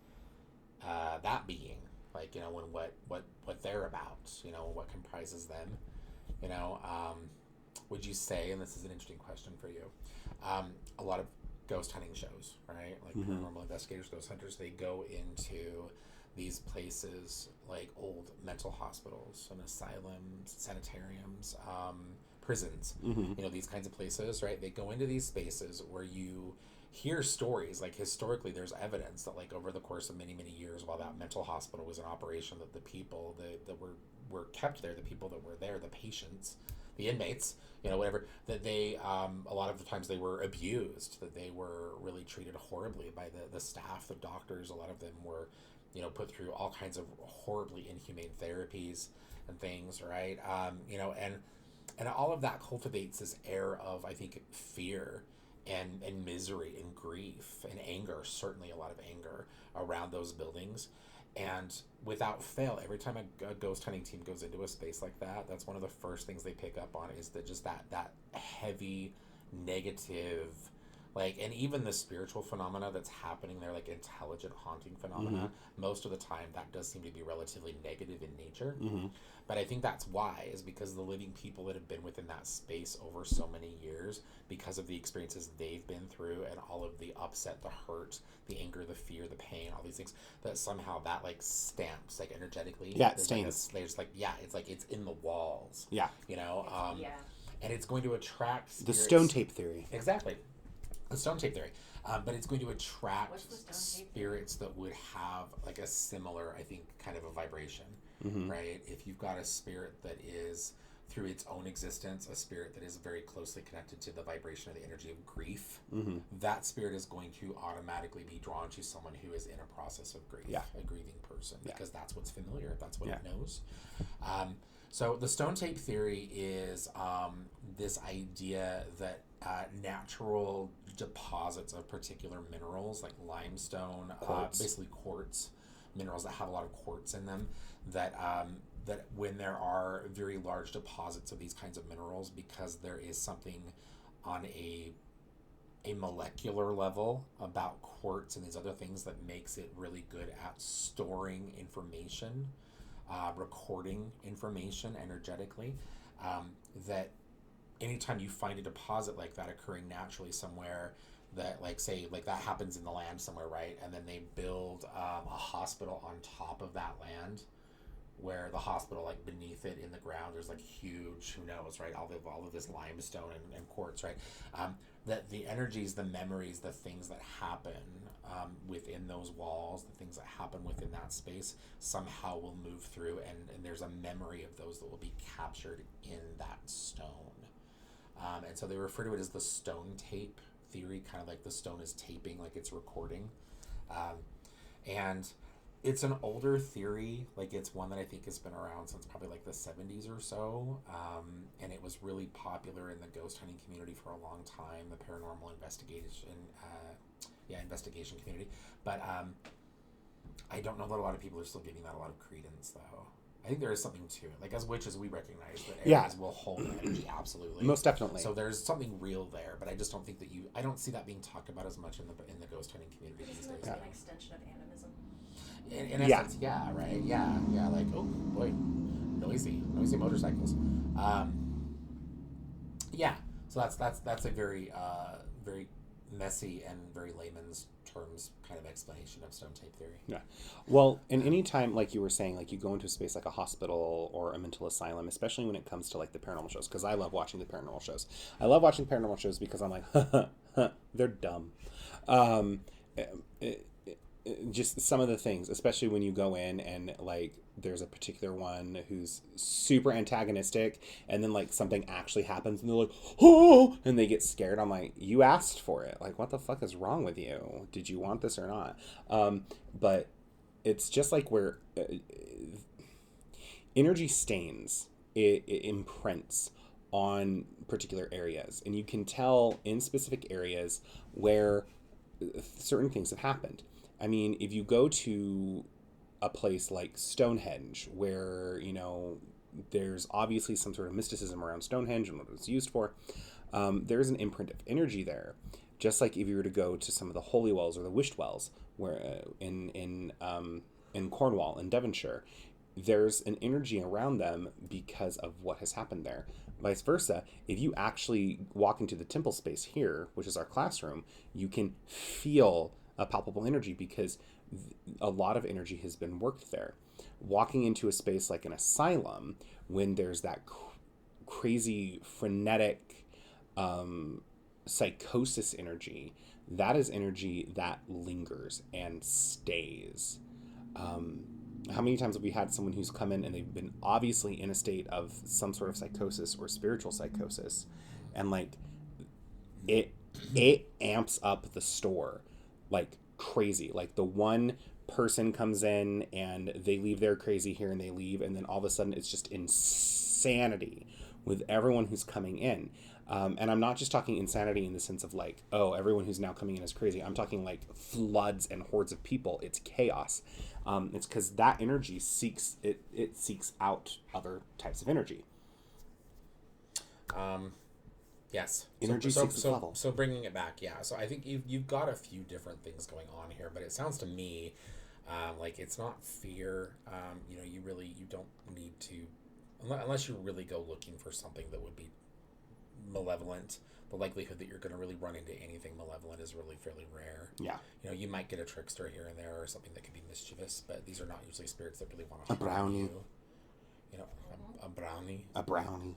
that being, like, when what they're about, what comprises them, would you say, and this is an interesting question for you, a lot of ghost hunting shows, right? Like paranormal investigators, ghost hunters, they go into these places like old mental hospitals and asylums, sanitariums, prisons, these kinds of places, right? They go into these spaces where you hear stories. Like, historically, there's evidence that, like, over the course of many, many years while that mental hospital was in operation, that the people that were kept there, the people that were there, the patients, the inmates, whatever, that they, a lot of the times they were abused, that they were really treated horribly by the staff, the doctors. A lot of them were, put through all kinds of horribly inhumane therapies and things, right? And all of that cultivates this air of, I think, fear and misery and grief and anger, certainly a lot of anger around those buildings. And without fail, every time a ghost hunting team goes into a space like that, that's one of the first things they pick up on, is that just that heavy negative, like, and even the spiritual phenomena that's happening there, like intelligent haunting phenomena, most of the time that does seem to be relatively negative in nature. But I think that's why, is because the living people that have been within that space over so many years, because of the experiences they've been through and all of the upset, the hurt, the anger, the fear, the pain, all these things, that somehow that, like, stamps, like, energetically. Yeah, it stains. There's like, it's like it's in the walls. Yeah. And it's going to attract spirits. The stone tape theory. Exactly. The stone tape theory. But it's going to attract What's the stone tape spirits that would have, like, a similar, I think, kind of a vibration, right? If you've got a spirit that is, through its own existence, a spirit that is very closely connected to the vibration of the energy of grief, that spirit is going to automatically be drawn to someone who is in a process of grief, a grieving person, because that's what's familiar, that's what it knows. So the stone tape theory is this idea that natural deposits of particular minerals like limestone, Quartz. basically quartz minerals that have a lot of quartz in them. That when there are very large deposits of these kinds of minerals, because there is something on a molecular level about quartz and these other things that makes it really good at storing information, recording information energetically, that anytime you find a deposit like that occurring naturally somewhere, that like say like that happens in the land somewhere, right, and then they build a hospital on top of that land, where the hospital, like beneath it in the ground, there's like huge, who knows, right, all of this limestone and quartz, right, that the energies, the memories, the things that happen within those walls, the things that happen within that space somehow will move through, and there's a memory of those that will be captured in that stone. And so they refer to it as the stone tape theory, kind of like the stone is taping, like it's recording. And it's an older theory, like it's one that I think has been around since probably like the 70s or so, and it was really popular in the ghost hunting community for a long time, the paranormal investigation community. But I don't know that a lot of people are still giving that a lot of credence, though. I think there is something to it. Like as witches, we recognize that areas will hold energy, absolutely, Most definitely. So there's something real there, but I just don't think that I don't see that being talked about as much in the ghost hunting community these Isn't days. that an extension of animism? In essence, yeah, right, yeah, like, oh boy, noisy motorcycles. Yeah, so that's a very very messy and very layman's terms kind of explanation of stone tape theory. Yeah. Well, and any time, like you were saying, like you go into a space like a hospital or a mental asylum, especially when it comes to like the paranormal shows, because I love watching the paranormal shows. I love watching paranormal shows because I'm like, they're dumb. Just some of the things, especially when you go in and like there's a particular one who's super antagonistic, and then like something actually happens and they're like, oh, and they get scared. I'm like, you asked for it. Like, what the fuck is wrong with you? Did you want this or not? But it's just like where energy stains, it imprints on particular areas, and you can tell in specific areas where certain things have happened. I mean, if you go to a place like Stonehenge, where, you know, there's obviously some sort of mysticism around Stonehenge and what it's used for, there's an imprint of energy there. Just like if you were to go to some of the holy wells or the wished wells, where in Cornwall, in Devonshire, there's an energy around them because of what has happened there. Vice versa, if you actually walk into the temple space here, which is our classroom, you can feel a palpable energy because a lot of energy has been worked there. Walking into a space like an asylum, when there's that crazy, frenetic psychosis energy, that is energy that lingers and stays. How many times have we had someone who's come in and they've been obviously in a state of some sort of psychosis or spiritual psychosis, and like it amps up the store like crazy. Like the one person comes in and they leave their crazy here and they leave, and then all of a sudden it's just insanity with everyone who's coming in. And I'm not just talking insanity in the sense of like, oh, everyone who's now coming in is crazy. I'm talking like floods and hordes of people. It's chaos. It's because that energy seeks out other types of energy. Yes. Energy seeks its level. So bringing it back, yeah. So I think you've got a few different things going on here, but it sounds to me like it's not fear. You don't need to, unless you really go looking for something that would be malevolent. The likelihood that you're going to really run into anything malevolent is really fairly rare. Yeah. You know, you might get a trickster here and there or something that could be mischievous, but these are not usually spirits that really want to harm brownie. you. You know, a brownie. A brownie.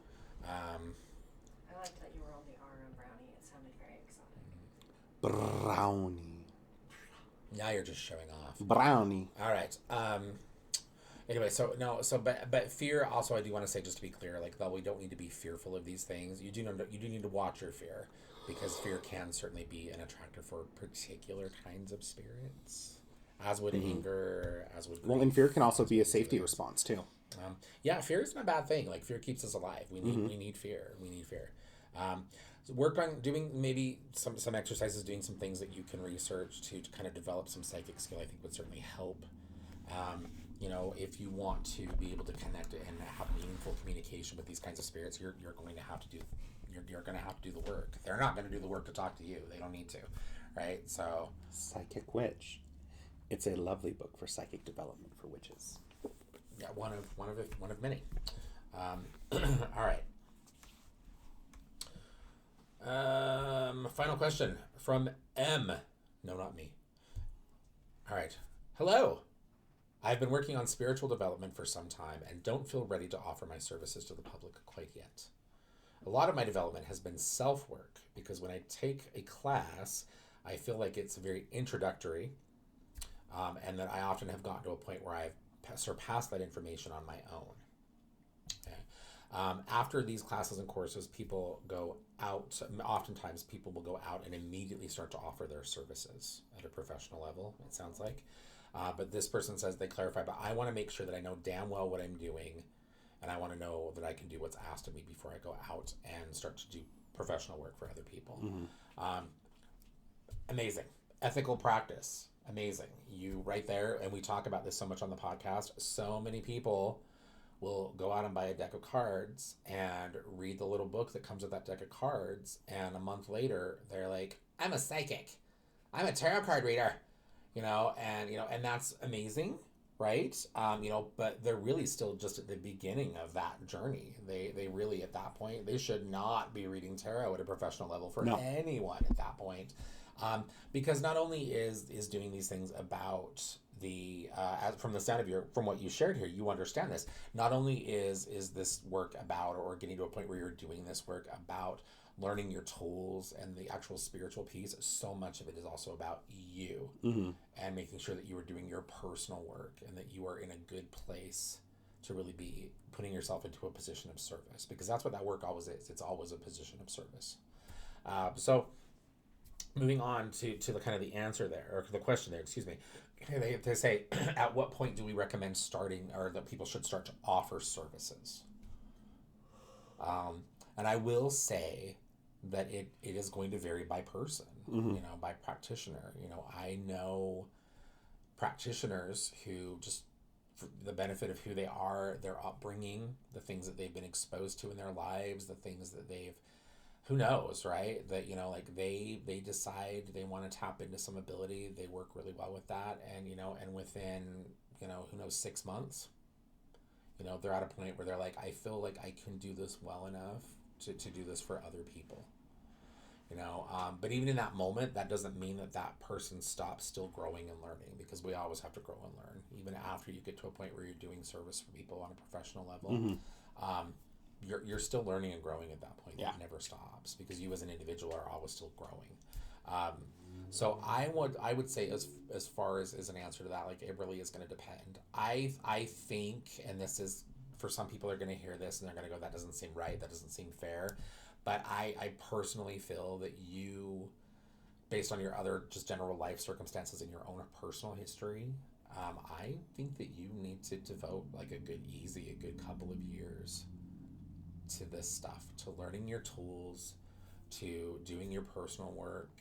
I like that you rolled the R on brownie. It sounded very exotic. Brownie. Now you're just showing off. Brownie. All right. Anyway, but fear also, I do want to say, just to be clear, like, though we don't need to be fearful of these things, you do need to watch your fear, because fear can certainly be an attractor for particular kinds of spirits, as would anger, as would grief. Well, and fear can also be a safety response too. Yeah, fear isn't a bad thing. Like, fear keeps us alive. We need fear. We need fear. work on doing maybe some exercises, doing some things that you can research to kind of develop some psychic skill. I think would certainly help. If you want to be able to connect and have meaningful communication with these kinds of spirits, you're going to have to do you're going to have to do the work. They're not going to do the work to talk to you. They don't need to, right? So, Psychic Witch. It's a lovely book for psychic development for witches. yeah, one of many. All right. Final question from M. No, not me. All right. Hello. I've been working on spiritual development for some time and don't feel ready to offer my services to the public quite yet. A lot of my development has been self-work because when I take a class, I feel like it's very introductory, and that I often have gotten to a point where I've surpassed that information on my own. Okay. After these classes and courses, people go out. Oftentimes, people will go out and immediately start to offer their services at a professional level, it sounds like. But this person says they clarify, but I want to make sure that I know damn well what I'm doing, and I want to know that I can do what's asked of me before I go out and start to do professional work for other people. Mm-hmm. Amazing. Ethical practice. Amazing. You right there, and we talk about this so much on the podcast. So many people will go out and buy a deck of cards and read the little book that comes with that deck of cards, and a month later, they're like, I'm a psychic. I'm a tarot card reader. And that's amazing, right? But they're really still just at the beginning of that journey. They really, at that point, they should not be reading tarot at a professional level for anyone at that point. Because not only is doing these things about from the sound of from what you shared here, you understand this. Not only is this work about, or getting to a point where you're doing this work about learning your tools and the actual spiritual piece, so much of it is also about you, mm-hmm. and making sure that you are doing your personal work and that you are in a good place to really be putting yourself into a position of service, because that's what that work always is. It's always a position of service. So moving on to the kind of the answer there, or the question there, excuse me, they say, at what point do we recommend starting, or that people should start to offer services? And I will say that it is going to vary by person, mm-hmm. By practitioner. I know practitioners who, just for the benefit of who they are, their upbringing, the things that they've been exposed to in their lives, the things that who knows, right? That, they decide they want to tap into some ability. They work really well with that. And, and within, who knows, 6 months, they're at a point where they're like, I feel like I can do this well enough to do this for other people, but even in that moment, that doesn't mean that person stops still growing and learning, because we always have to grow and learn, even after you get to a point where you're doing service for people on a professional level. Mm-hmm. You're still learning and growing at that point. Yeah. It never stops, because you as an individual are always still growing. So I would say, as far as an answer to that, like, it really is going to depend. I think, and this is, for some people are going to hear this and they're going to go, that doesn't seem right, that doesn't seem fair. But I personally feel that you, based on your other just general life circumstances and your own personal history, I think that you need to devote like a good couple of years to this stuff, to learning your tools, to doing your personal work,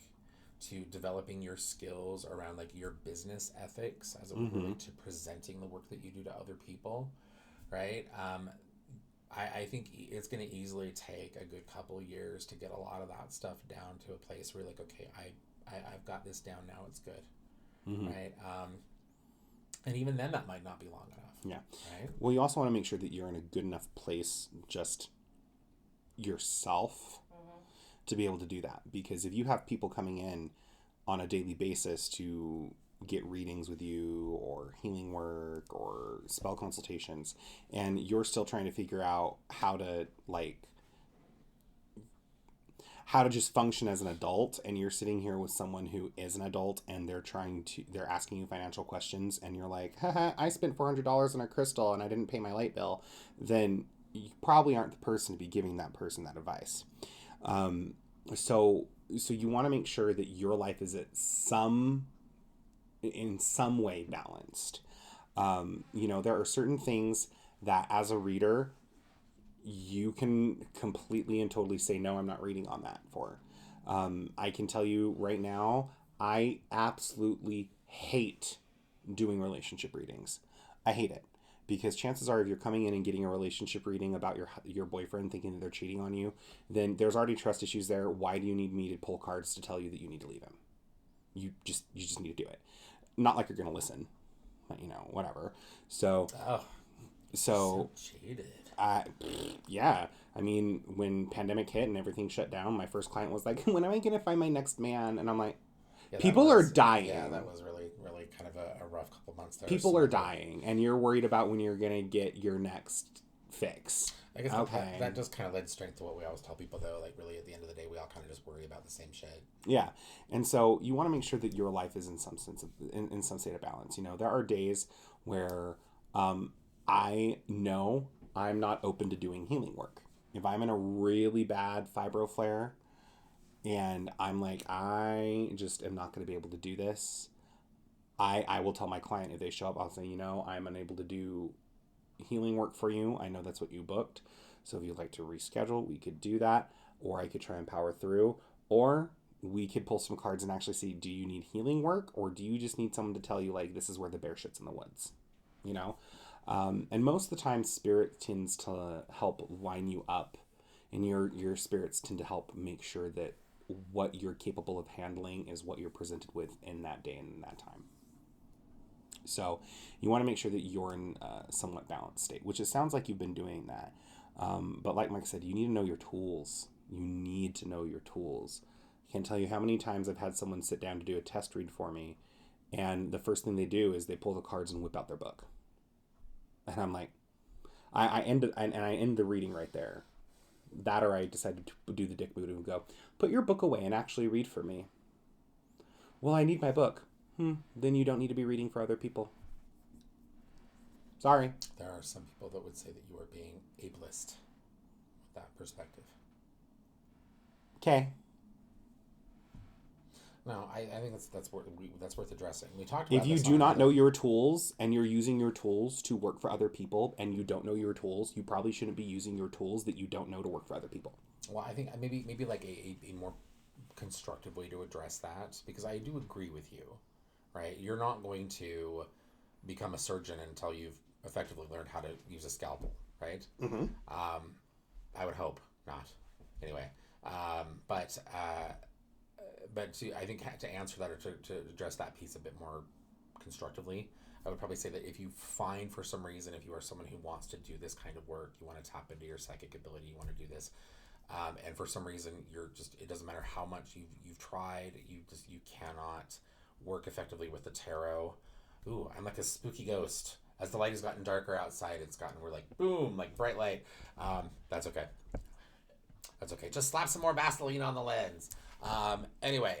to developing your skills around like your business ethics as it mm-hmm. relates to presenting the work that you do to other people. Right. I think it's going to easily take a good couple of years to get a lot of that stuff down to a place where you're like, okay, I've got this down now. It's good. Mm-hmm. Right. And even then that might not be long enough. Yeah. Right. Well, you also want to make sure that you're in a good enough place just yourself mm-hmm. to be able to do that. Because if you have people coming in on a daily basis to get readings with you, or healing work, or spell consultations, and you're still trying to figure out how to just function as an adult, and you're sitting here with someone who is an adult and they're asking you financial questions, and you're like, haha, I spent $400 on a crystal and I didn't pay my light bill, then you probably aren't the person to be giving that person that advice. So you want to make sure that your life is in some way balanced. There are certain things that as a reader, you can completely and totally say, no, I'm not reading on that for. I can tell you right now, I absolutely hate doing relationship readings. I hate it. Because chances are, if you're coming in and getting a relationship reading about your boyfriend thinking that they're cheating on you, then there's already trust issues there. Why do you need me to pull cards to tell you that you need to leave him? You just need to do it. Not like you're gonna listen, but, whatever. So Cheated. yeah. I mean, when pandemic hit and everything shut down, my first client was like, "When am I gonna find my next man?" And I'm like, people are dying. Yeah, that was really, really kind of a rough couple months there. People are dying, and you're worried about when you're gonna get your next fix. I guess that does kind of lend strength to what we always tell people, though. Like, really, at the end of the day, we all kind of just worry about the same shit. Yeah, and so you want to make sure that your life is in some sense in some state of balance. There are days where I know I'm not open to doing healing work. If I'm in a really bad fibro flare, and I'm like, I just am not going to be able to do this, I will tell my client if they show up, I'll say, I'm unable to do healing work for you. I know that's what you booked. So if you'd like to reschedule, we could do that. Or I could try and power through. Or we could pull some cards and actually see, do you need healing work? Or do you just need someone to tell you, like, this is where the bear shit's in the woods? And most of the time, spirit tends to help line you up. And your spirits tend to help make sure that what you're capable of handling is what you're presented with in that day and in that time. So you want to make sure that you're in a somewhat balanced state, which it sounds like you've been doing that. But like Mike said, you need to know your tools. You need to know your tools. I can't tell you how many times I've had someone sit down to do a test read for me, and the first thing they do is they pull the cards and whip out their book. And I'm like, I end the reading right there. That, or I decided to do the dick move and go, put your book away and actually read for me. Well, I need my book. Then you don't need to be reading for other people. Sorry. There are some people that would say that you are being ableist with that perspective. Okay. No, I think that's worth addressing. We talked about if you do not know your tools and you're using your tools to work for other people and you don't know your tools, you probably shouldn't be using your tools that you don't know to work for other people. Well, I think maybe like a more constructive way to address that, because I do agree with you, right? You're not going to become a surgeon until you've effectively learned how to use a scalpel, right? Mm-hmm. I would hope not. Anyway, but I think to answer that, or to address that piece a bit more constructively, I would probably say that if you find, for some reason, if you are someone who wants to do this kind of work, you want to tap into your psychic ability, you want to do this, and for some reason it doesn't matter how much you've tried, you cannot work effectively with the tarot. Ooh, I'm like a spooky ghost. As the light has gotten darker outside, we're like, boom, like bright light. That's okay. That's okay. Just slap some more Vaseline on the lens. Anyway,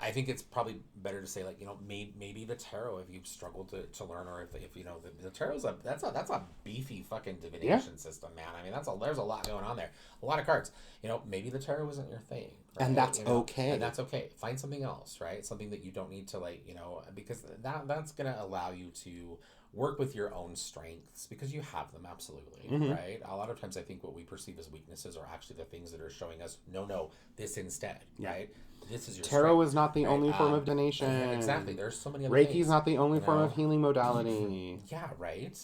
I think it's probably better to say, like, maybe the tarot, if you've struggled to learn, or if the tarot's that's a beefy fucking divination system, man. I mean, there's a lot going on there, a lot of cards. Maybe the tarot isn't your thing, right? And that's okay. And that's okay. Find something else, right? Something that you don't need to, because that's gonna allow you to work with your own strengths, because you have them, absolutely, mm-hmm. right? A lot of times I think what we perceive as weaknesses are actually the things that are showing us, no, this instead, right? This is your tarot strength, is not the only form of divination. Exactly. There's so many other Reiki's things, not the only form of healing modality. Yeah, right?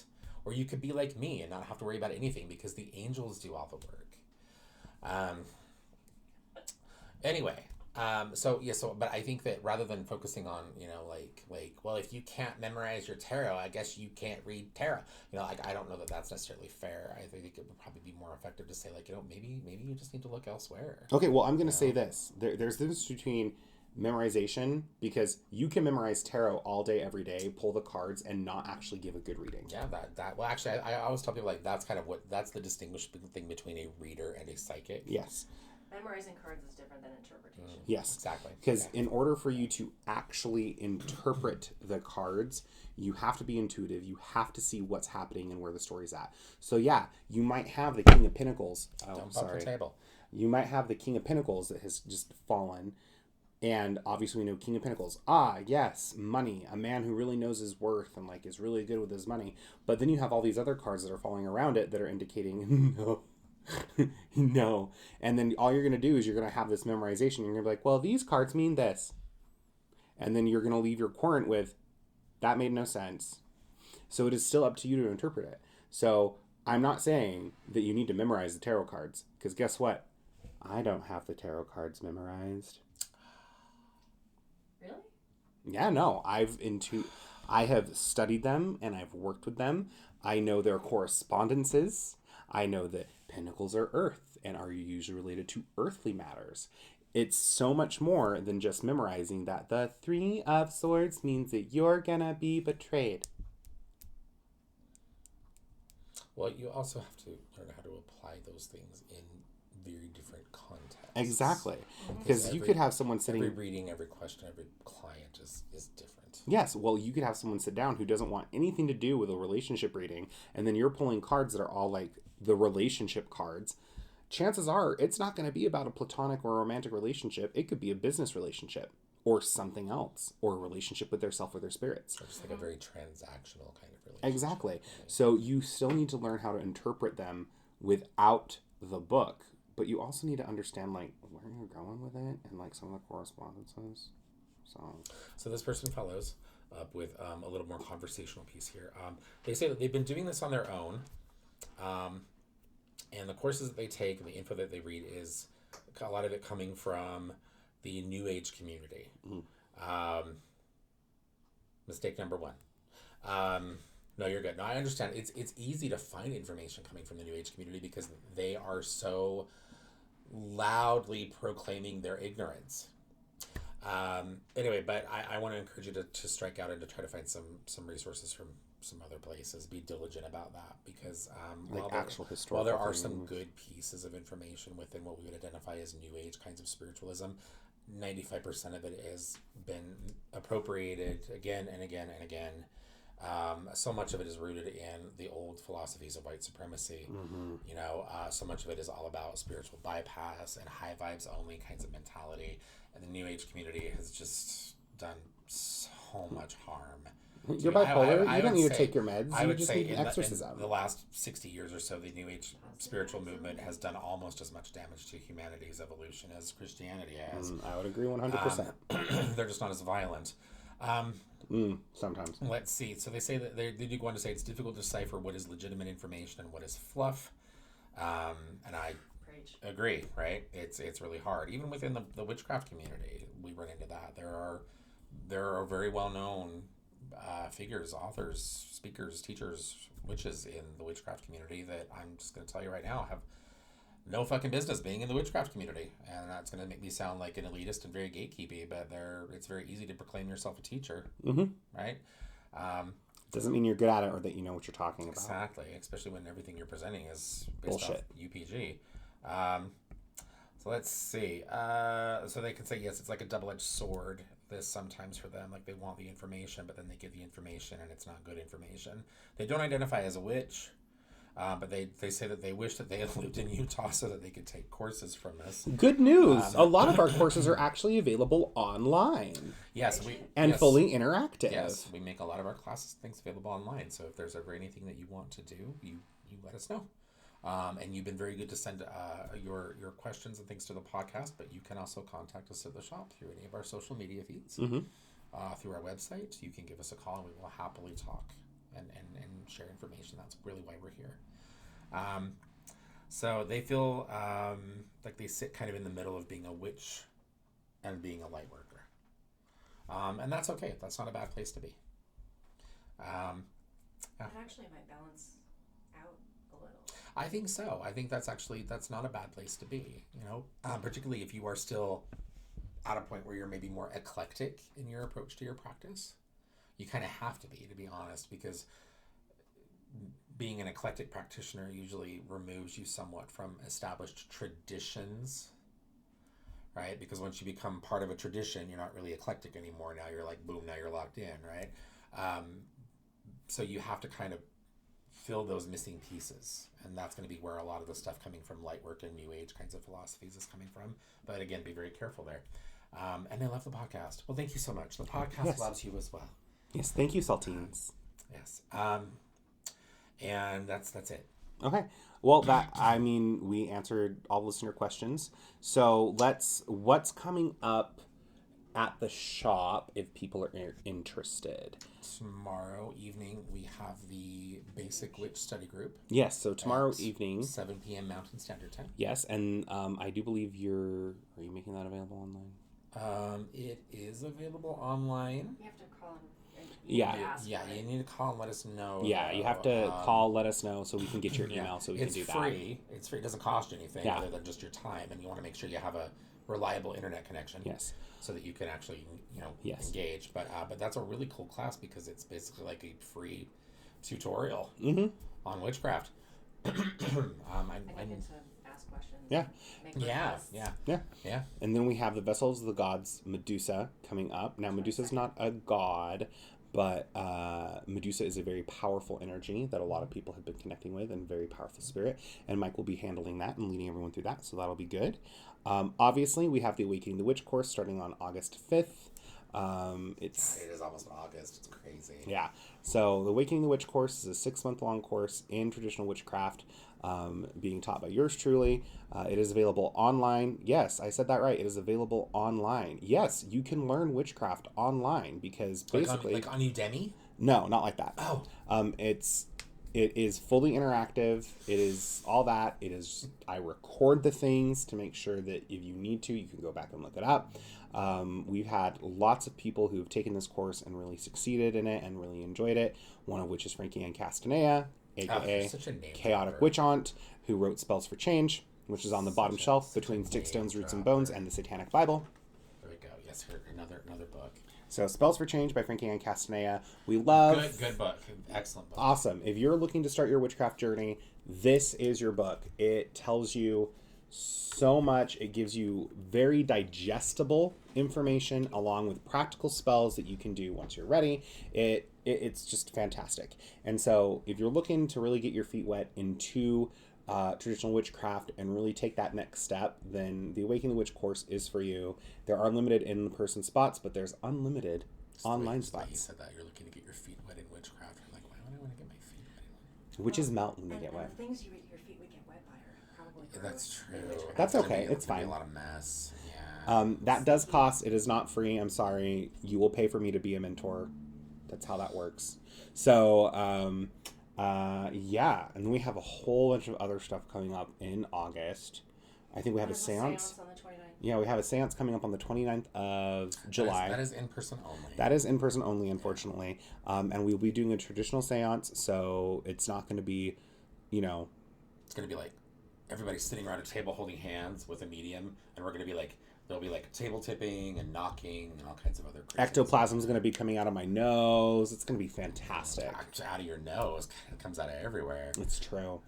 Or you could be like me and not have to worry about anything because the angels do all the work. Anyway, but I think that rather than focusing on, well, if you can't memorize your tarot, I guess you can't read tarot. I don't know that that's necessarily fair. I think it would probably be more effective to say, maybe you just need to look elsewhere. Okay, well, I'm going to say this. There's a difference between memorization, because you can memorize tarot all day, every day, pull the cards, and not actually give a good reading. Yeah, well, actually, I always tell people, that's the distinguishing thing between a reader and a psychic. Yes. Memorizing cards is different than interpretation. Yes. Exactly. Because in order for you to actually interpret the cards, you have to be intuitive. You have to see what's happening and where the story's at. So yeah, you might have the King of Pentacles. Don't bump the table. You might have the King of Pentacles that has just fallen, And obviously we know King of Pentacles. Ah, yes, money. A man who really knows his worth and like is really good with his money. But then you have all these other cards that are falling around it that are indicating no. No. And then all you're going to do is you're going to have this memorization. You're going to be like, well, these cards mean this. And then you're going to leave your querent with, that made no sense. So it is still up to you to interpret it. So I'm not saying that you need to memorize the tarot cards. Because guess what? I don't have the tarot cards memorized. Really? Yeah, no. I have studied them and I've worked with them. I know their correspondences. I know that pentacles are earth and are usually related to earthly matters. It's so much more than just memorizing that the 3 of Swords means that you're gonna be betrayed. Well, you also have to learn how to apply those things in very different contexts. Exactly. Because you could have someone sitting... Every reading, every question, every client is different. Yes, well, you could have someone sit down who doesn't want anything to do with a relationship reading, and then you're pulling cards that are all like the relationship cards. Chances are it's not going to be about a platonic or romantic relationship. It could be a business relationship or something else, or a relationship with their self or their spirits. Or just like a very transactional kind of relationship. Exactly. So you still need to learn how to interpret them without the book, but you also need to understand like where you're going with it and like some of the correspondences. So this person follows up with a little more conversational piece here. They say that they've been doing this on their own, and the courses that they take and the info that they read is a lot of it coming from the New Age community. Mistake number 1. No, you're good. No, I understand. It's easy to find information coming from the New Age community because they are so loudly proclaiming their ignorance. Anyway, but I want to encourage you to strike out and to try to find some resources from some other places. Be diligent about that because while there are some good pieces of information within what we would identify as New Age kinds of spiritualism, 95% of it has been appropriated again and again and again. So much of it is rooted in the old philosophies of white supremacy. You know, so much of it is all about spiritual bypass and high vibes only kinds of mentality. And the New Age community has just done so much harm. You're bipolar. You don't need to take your meds. I would just say need in exorcism. the last 60 years or so, the New Age spiritual movement has done almost as much damage to humanity's evolution as Christianity has. I would agree 100%. They're just not as violent. Sometimes. Let's see. So they say that they do go on to say it's difficult to decipher what is legitimate information and what is fluff. And I agree, right? It's really hard. Even within the witchcraft community, we run into that. There are very well known figures, authors, speakers, teachers, witches in the witchcraft community that I'm just going to tell you right now have no fucking business being in the witchcraft community. And that's going to make me sound like an elitist and very gatekeepy, but it's very easy to proclaim yourself a teacher, right? Doesn't mean you're good at it or that you know what you're talking about. Exactly, especially when everything you're presenting is based bullshit. Off UPG. So let's see. So they can say, yes, it's like a double-edged sword, this sometimes for them. Like they want the information, but then they give the information and it's not good information. They don't identify as a witch, but they say that they wish that they had lived in Utah so that they could take courses from this. Good news. A lot of our courses are actually available online. Yes. Fully interactive. Yes, we make a lot of our classes and things available online. So if there's ever anything that you want to do, you let us know. And you've been very good to send your questions and things to the podcast, but you can also contact us at the shop through any of our social media feeds, through our website. You can give us a call and we will happily talk and share information. That's really why we're here. So they feel like they sit kind of in the middle of being a witch and being a light worker. And that's okay. That's not a bad place to be. It actually might balance out a little. I think so. I think that's not a bad place to be, particularly if you are still at a point where you're maybe more eclectic in your approach to your practice. You kind of have to be honest, because being an eclectic practitioner usually removes you somewhat from established traditions, right? Because once you become part of a tradition, you're not really eclectic anymore. Now you're like, boom, now you're locked in, right? So you have to kind of fill those missing pieces. And that's going to be where a lot of the stuff coming from light work and New Age kinds of philosophies is coming from. But again, be very careful there. And they love the podcast. Well, thank you so much. The podcast Yes. loves you as well. Yes, thank you, Saltines. Yes. And that's it. Okay. Well, we answered all listener questions. So what's coming up at the shop if people are interested? Tomorrow evening, we have the Basic Witch Study Group. Yes, so tomorrow at evening. 7 p.m. Mountain Standard Time. Yes, and I do believe are you making that available online? It is available online. You have to call and Yeah. ask Yeah, for you it. need to call and let us know. Yeah, you have to call, let us know so we can get your Yeah, email so we it's can do free. It's free. It doesn't cost you anything Yeah. other than just your time, and you want to make sure you have a reliable internet connection. Yes. So that you can actually, Yes. engage. But that's a really cool class because it's basically like a free tutorial on witchcraft. And you get to ask questions. Yeah. Make Yeah, requests. yeah. And then we have the Vessels of the Gods Medusa coming up. Now, Medusa's not a god, but Medusa is a very powerful energy that a lot of people have been connecting with and very powerful spirit. And Mike will be handling that and leading everyone through that, so that'll be good. Obviously, we have the Awakening the Witch course starting on August 5th. It is almost August. It's crazy. Yeah. So the Awakening the Witch course is a 6-month-long course in traditional witchcraft, being taught by yours truly. It is available online. Yes, I said that right. It is available online. Yes, you can learn witchcraft online because basically, like on Udemy. no, not like that. Oh. It is fully interactive. It is all that. I record the things to make sure that if you need to, you can go back and look it up. We've had lots of people who have taken this course and really succeeded in it and really enjoyed it. One of which is Frankie Ann Castanea, aka such a name Chaotic dropper. Witch Aunt, who wrote Spells for Change, which is on the bottom Such a- shelf such a between name Stickstones, Roots and dropper. Bones, and the Satanic Bible. There we go. Yes, her another book. So Spells for Change by Frankie Ann Castanea. We love. Good book. Excellent book. Awesome. If you're looking to start your witchcraft journey, this is your book. It tells you so much. It gives you very digestible information along with practical spells that you can do once you're ready. It's just fantastic. And so if you're looking to really get your feet wet into traditional witchcraft and really take that next step, then the Awakening the Witch course is for you. There are limited in-person spots, but there's unlimited online You spots. said that you're looking to get your feet wet in witchcraft. You're like, why would I want to get my feet wet? Witches melt when they And, get and wet. the things your feet would get wet by are probably gross. That's true. That's It's gonna okay. be- It's gonna be fine. a lot of mess. Yeah. That does cost. It is not free. I'm sorry. You will pay for me to be a mentor. That's how that works. So, yeah. And then we have a whole bunch of other stuff coming up in August. I think we have a There's seance. on the 29th. Yeah, we have a seance coming up on the 29th of July. That is in person only. That is in person only, unfortunately. And we'll be doing a traditional seance, so it's not going to be, It's gonna be like everybody's sitting around a table holding hands with a medium, and we're gonna be like, there'll be like table tipping and knocking and all kinds of other crazy ectoplasm is going to be coming out of my nose. It's going to be fantastic. out of your nose. It comes out of everywhere. It's true.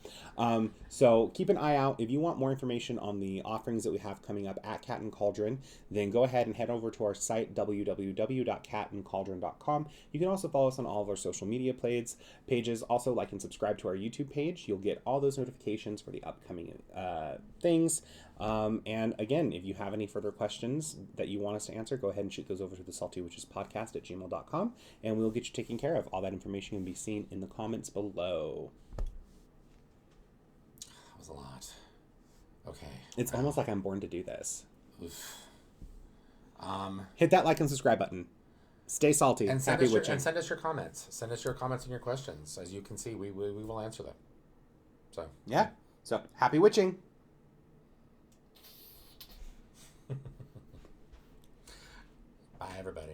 So keep an eye out. If you want more information on the offerings that we have coming up at Cat and Cauldron, then go ahead and head over to our site, www.catandcauldron.com. You can also follow us on all of our social media pages. Also, like and subscribe to our YouTube page. You'll get all those notifications for the upcoming things. And again, if you have any further questions that you want us to answer, go ahead and shoot those over to the Salty Witches Podcast at gmail.com, and we'll get you taken care of. All that information can be seen in the comments below. That was a lot. Okay. It's almost like I'm born to do this. Oof. Hit that like and subscribe button. Stay salty. And Happy send witching. us your comments. Send us your comments and your questions. As you can see, we will answer them. So Yeah. So happy witching. bye, everybody.